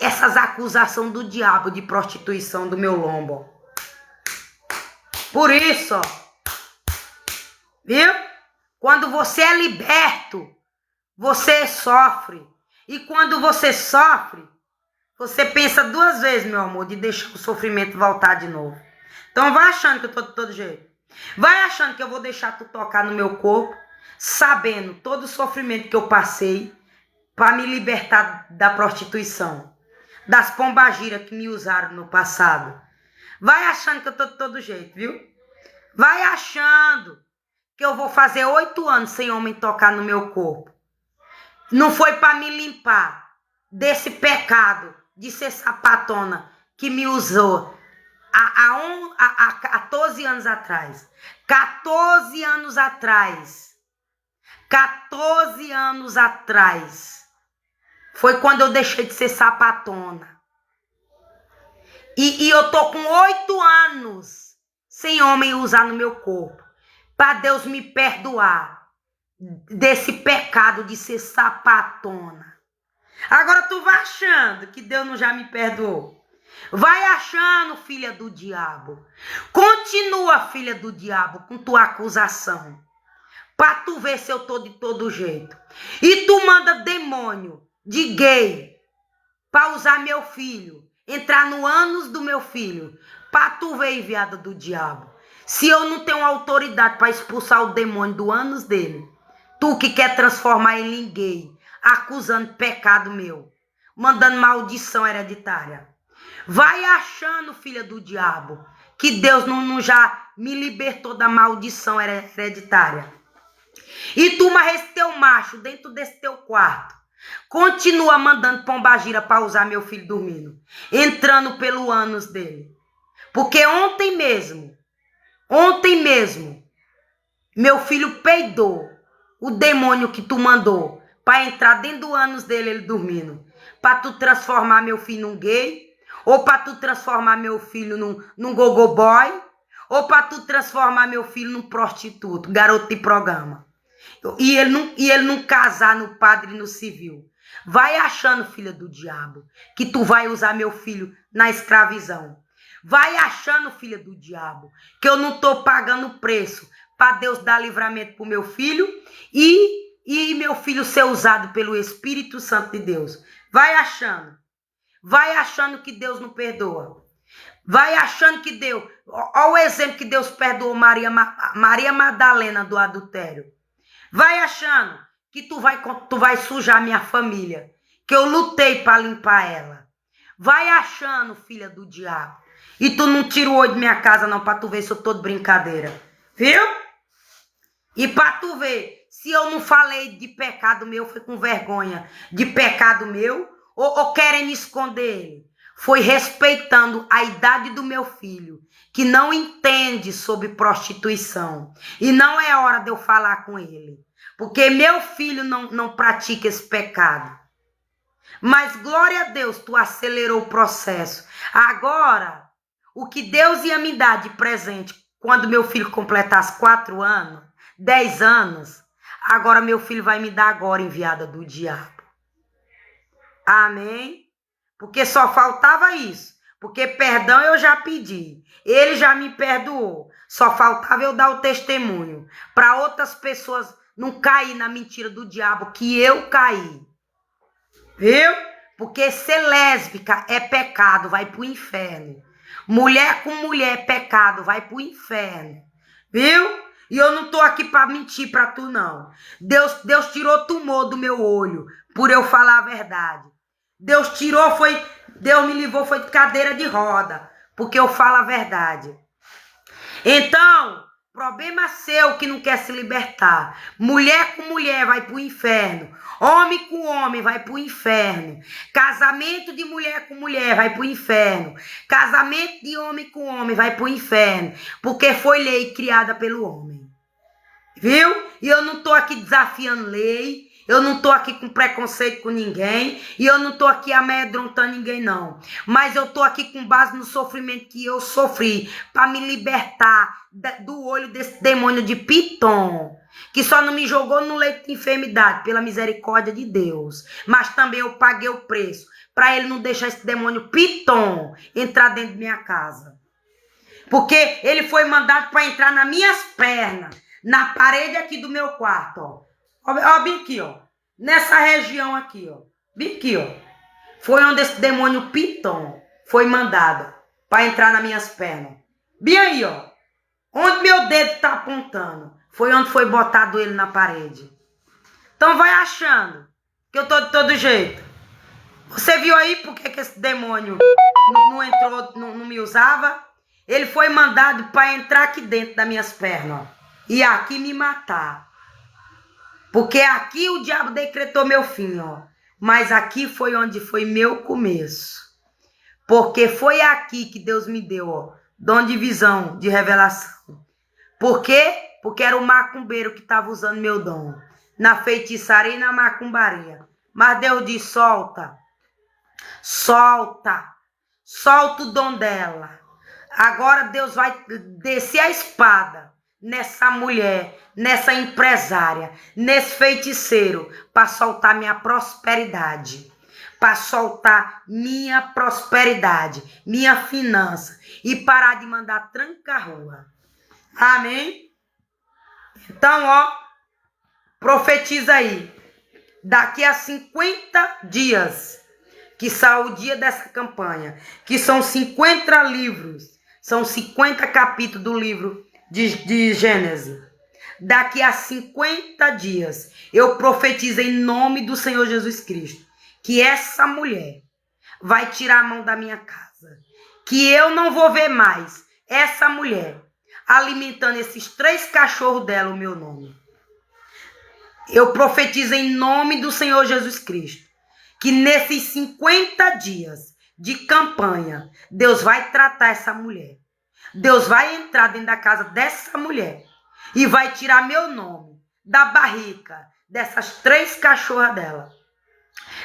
A: essas acusações do diabo de prostituição do meu lombo. Por isso, viu? Quando você é liberto, você sofre. E quando você sofre, você pensa 2 vezes, meu amor, de deixar o sofrimento voltar de novo. Então vai achando que eu tô de todo jeito. Vai achando que eu vou deixar tu tocar no meu corpo, sabendo todo o sofrimento que eu passei para me libertar da prostituição, das pombagiras que me usaram no passado. Vai achando que eu tô de todo jeito, viu? Vai achando que eu vou fazer 8 anos sem homem tocar no meu corpo. Não foi para me limpar desse pecado de ser sapatona que me usou há 14 anos atrás. 14 anos atrás. 14 anos atrás. Foi quando eu deixei de ser sapatona. E eu tô com 8 anos sem homem usar no meu corpo. Para Deus me perdoar desse pecado de ser sapatona. Agora tu vai achando que Deus não já me perdoou. Vai achando, filha do diabo. Continua, filha do diabo, com tua acusação. Pra tu ver se eu tô de todo jeito. E tu manda demônio de gay pra usar meu filho. Entrar no ânus do meu filho. Pra tu ver, enviada do diabo. Se eu não tenho autoridade pra expulsar o demônio do ânus dele. Tu que quer transformar ele em gay. Acusando pecado meu. Mandando maldição hereditária. Vai achando, filha do diabo, que Deus não já me libertou da maldição hereditária. E tu marres teu macho dentro desse teu quarto. Continua mandando pombagira para usar meu filho dormindo. Entrando pelo ânus dele. Porque ontem mesmo, meu filho peidou o demônio que tu mandou para entrar dentro do ânus dele, ele dormindo. Para tu transformar meu filho num gay, ou para tu transformar meu filho num gogo boy, ou para tu transformar meu filho num prostituto, garoto de programa. E ele não casar no padre e no civil. Vai achando, filha do diabo, que tu vai usar meu filho na escravidão. Vai achando, filha do diabo, que eu não tô pagando preço para Deus dar livramento pro meu filho e meu filho ser usado pelo Espírito Santo de Deus. Vai achando que Deus não perdoa. Vai achando que Deus... Olha o exemplo que Deus perdoou Maria Madalena do adultério. Vai achando que tu vai sujar minha família, que eu lutei para limpar ela. Vai achando, filha do diabo. E tu não tira o olho de minha casa não, para tu ver se eu tô de brincadeira. Viu? E para tu ver, se eu não falei de pecado meu, foi com vergonha de pecado meu, ou querem me esconder ele. Foi respeitando a idade do meu filho, que não entende sobre prostituição. E não é hora de eu falar com ele. Porque meu filho não pratica esse pecado. Mas, glória a Deus, tu acelerou o processo. Agora, o que Deus ia me dar de presente quando meu filho completasse 4 anos, 10 anos, agora meu filho vai me dar agora, enviada do diabo. Amém? Porque só faltava isso. Porque perdão eu já pedi. Ele já me perdoou. Só faltava eu dar o testemunho. Para outras pessoas não cair na mentira do diabo que eu caí. Viu? Porque ser lésbica é pecado, vai pro inferno. Mulher com mulher é pecado, vai pro inferno. Viu? E eu não tô aqui para mentir para tu, não. Deus tirou tumor do meu olho por eu falar a verdade. Deus me livrou, foi de cadeira de roda, porque eu falo a verdade. Então, problema seu que não quer se libertar. Mulher com mulher vai pro inferno. Homem com homem vai pro inferno. Casamento de mulher com mulher vai pro inferno. Casamento de homem com homem vai pro inferno. Porque foi lei criada pelo homem. Viu? E eu não tô aqui desafiando lei. Eu não tô aqui com preconceito com ninguém. E eu não tô aqui amedrontando ninguém, não. Mas eu tô aqui com base no sofrimento que eu sofri. Para me libertar do olho desse demônio de Piton. Que só não me jogou no leito de enfermidade. Pela misericórdia de Deus. Mas também eu paguei o preço. Para ele não deixar esse demônio Piton entrar dentro de minha casa. Porque ele foi mandado para entrar nas minhas pernas. Na parede aqui do meu quarto, ó. Ó, bem aqui, ó. Nessa região aqui, ó. Bem aqui, ó. Foi onde esse demônio Piton foi mandado para entrar nas minhas pernas. Bem aí, ó. Onde meu dedo tá apontando. Foi onde foi botado ele na parede. Então vai achando que eu tô de todo jeito. Você viu aí por que esse demônio não entrou, não me usava? Ele foi mandado para entrar aqui dentro das minhas pernas, ó. E aqui me matar. Porque aqui o diabo decretou meu fim, ó. Mas aqui foi onde foi meu começo. Porque foi aqui que Deus me deu, ó, dom de visão, de revelação. Por quê? Porque era o macumbeiro que estava usando meu dom. Na feitiçaria e na macumbaria. Mas Deus disse, solta. Solta. Solta o dom dela. Agora Deus vai descer a espada nessa mulher, nessa empresária, nesse feiticeiro, para soltar minha prosperidade, para soltar minha prosperidade, minha finança e parar de mandar tranca-rua. Amém? Então, ó, profetiza aí, daqui a 50 dias, que sai o dia dessa campanha, que são 50 livros, são 50 capítulos do livro de Gênesis. Daqui a 50 dias, eu profetizo em nome do Senhor Jesus Cristo, que essa mulher vai tirar a mão da minha casa, que eu não vou ver mais essa mulher alimentando esses 3 cachorros dela, o meu nome. Eu profetizo em nome do Senhor Jesus Cristo que nesses 50 dias de campanha, Deus vai tratar essa mulher. Deus vai entrar dentro da casa dessa mulher e vai tirar meu nome da barriga dessas 3 cachorras dela.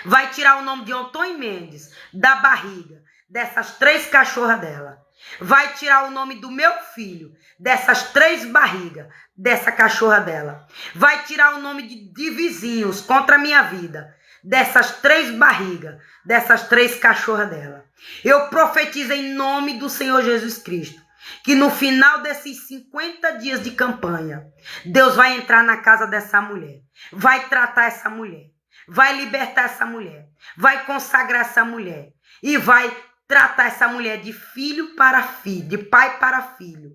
A: Vai tirar o nome de Antônio Mendes da barriga dessas 3 cachorras dela. Vai tirar o nome do meu filho dessas 3 barrigas dessa cachorra dela. Vai tirar o nome de vizinhos contra a minha vida dessas 3 barrigas dessas 3 cachorras dela. Eu profetizo em nome do Senhor Jesus Cristo que no final desses 50 dias de campanha, Deus vai entrar na casa dessa mulher, vai tratar essa mulher, vai libertar essa mulher, vai consagrar essa mulher e vai tratar essa mulher de filho para filho, de pai para filho,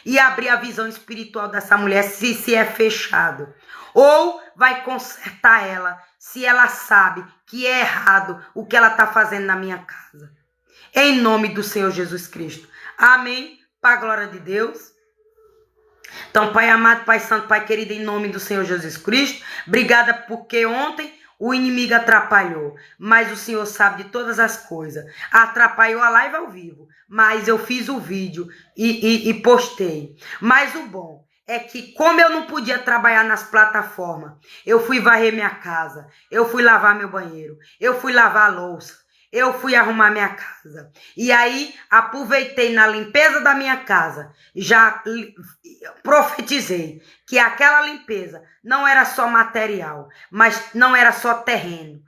A: e abrir a visão espiritual dessa mulher se é fechado, ou vai consertar ela se ela sabe que é errado o que ela está fazendo na minha casa. Em nome do Senhor Jesus Cristo. Amém. Para a glória de Deus. Então, Pai amado, Pai santo, Pai querido, em nome do Senhor Jesus Cristo, obrigada porque ontem o inimigo atrapalhou, mas o Senhor sabe de todas as coisas. Atrapalhou a live ao vivo, mas eu fiz o vídeo e postei. Mas o bom é que, como eu não podia trabalhar nas plataformas, eu fui varrer minha casa, eu fui lavar meu banheiro, eu fui lavar a louça, eu fui arrumar minha casa. E aí, aproveitei na limpeza da minha casa, já profetizei que aquela limpeza não era só material, mas não era só terreno,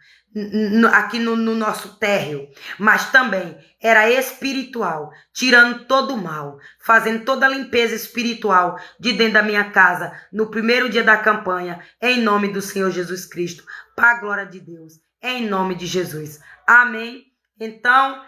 A: aqui no nosso térreo, mas também era espiritual, tirando todo o mal, fazendo toda a limpeza espiritual de dentro da minha casa, no primeiro dia da campanha, em nome do Senhor Jesus Cristo, para a glória de Deus, em nome de Jesus. Amém? Então,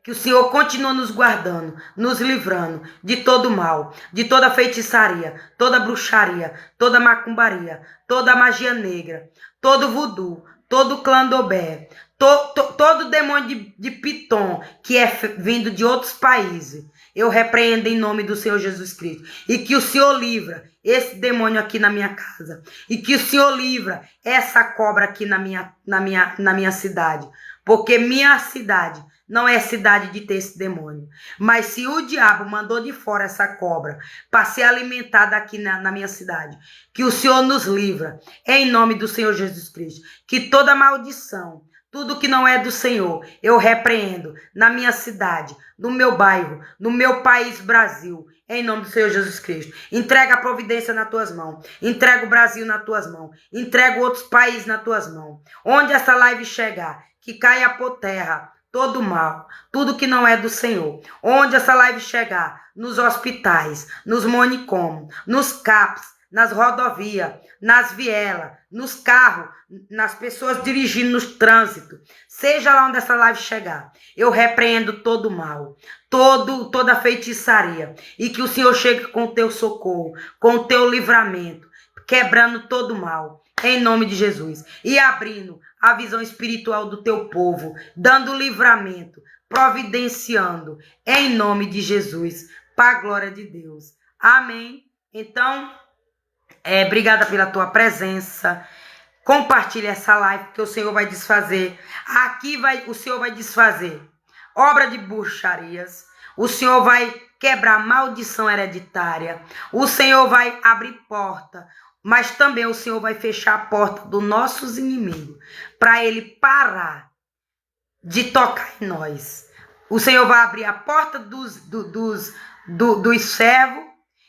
A: que o Senhor continue nos guardando, nos livrando de todo mal, de toda feitiçaria, toda bruxaria, toda macumbaria, toda magia negra, todo voodoo, todo clandobé, todo demônio de Piton que é vindo de outros países. Eu repreendo em nome do Senhor Jesus Cristo. E que o Senhor livra esse demônio aqui na minha casa. E que o Senhor livra essa cobra aqui na minha cidade. Porque minha cidade não é cidade de ter esse demônio. Mas se o diabo mandou de fora essa cobra para ser alimentada aqui na minha cidade, que o Senhor nos livra em nome do Senhor Jesus Cristo. Que toda maldição, tudo que não é do Senhor, eu repreendo na minha cidade, no meu bairro, no meu país, Brasil, em nome do Senhor Jesus Cristo. Entrega a providência nas tuas mãos. Entrega o Brasil nas tuas mãos. Entrega outros países nas tuas mãos. Onde essa live chegar, que caia por terra todo mal, tudo que não é do Senhor. Onde essa live chegar, nos hospitais, nos manicômios, nos CAPs, nas rodovias, nas vielas, nos carros, nas pessoas dirigindo no trânsito, seja lá onde essa live chegar, eu repreendo todo o mal, toda feitiçaria, e que o Senhor chegue com o teu socorro, com o teu livramento, quebrando todo o mal, em nome de Jesus, e abrindo a visão espiritual do teu povo, dando livramento, providenciando, em nome de Jesus, para a glória de Deus. Amém? Então, obrigada pela tua presença. Compartilhe essa live que o Senhor vai desfazer. O Senhor vai desfazer obra de bruxarias. O Senhor vai quebrar maldição hereditária. O Senhor vai abrir porta. Mas também o Senhor vai fechar a porta dos nossos inimigos. Para ele parar de tocar em nós. O Senhor vai abrir a porta dos servos.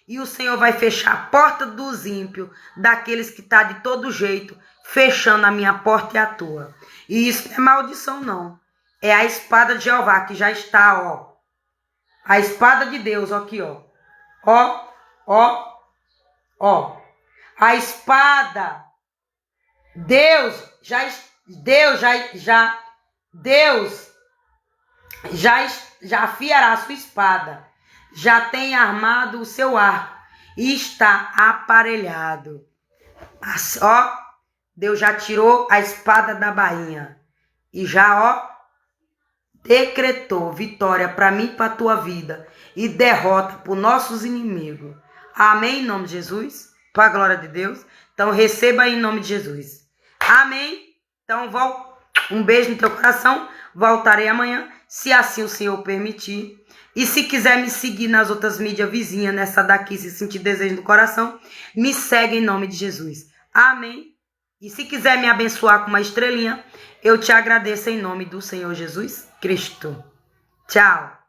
A: E o Senhor vai fechar a porta dos ímpios, daqueles que estão de todo jeito, fechando a minha porta e a tua. E isso não é maldição, não. É a espada de Jeová, que já está, ó. A espada de Deus, ó, aqui, ó. Ó. A espada. Deus já afiará a sua espada. Já tem armado o seu arco e está aparelhado. Ó, Deus já tirou a espada da bainha e já, ó, decretou vitória para mim e para a tua vida e derrota para os nossos inimigos. Amém, em nome de Jesus? para a glória de Deus. Então receba aí em nome de Jesus. Amém? Então um beijo no teu coração. Voltarei amanhã, se assim o Senhor permitir. E se quiser me seguir nas outras mídias vizinhas, nessa daqui, se sentir desejo do coração, me segue em nome de Jesus. Amém? E se quiser me abençoar com uma estrelinha, eu te agradeço em nome do Senhor Jesus Cristo. Tchau.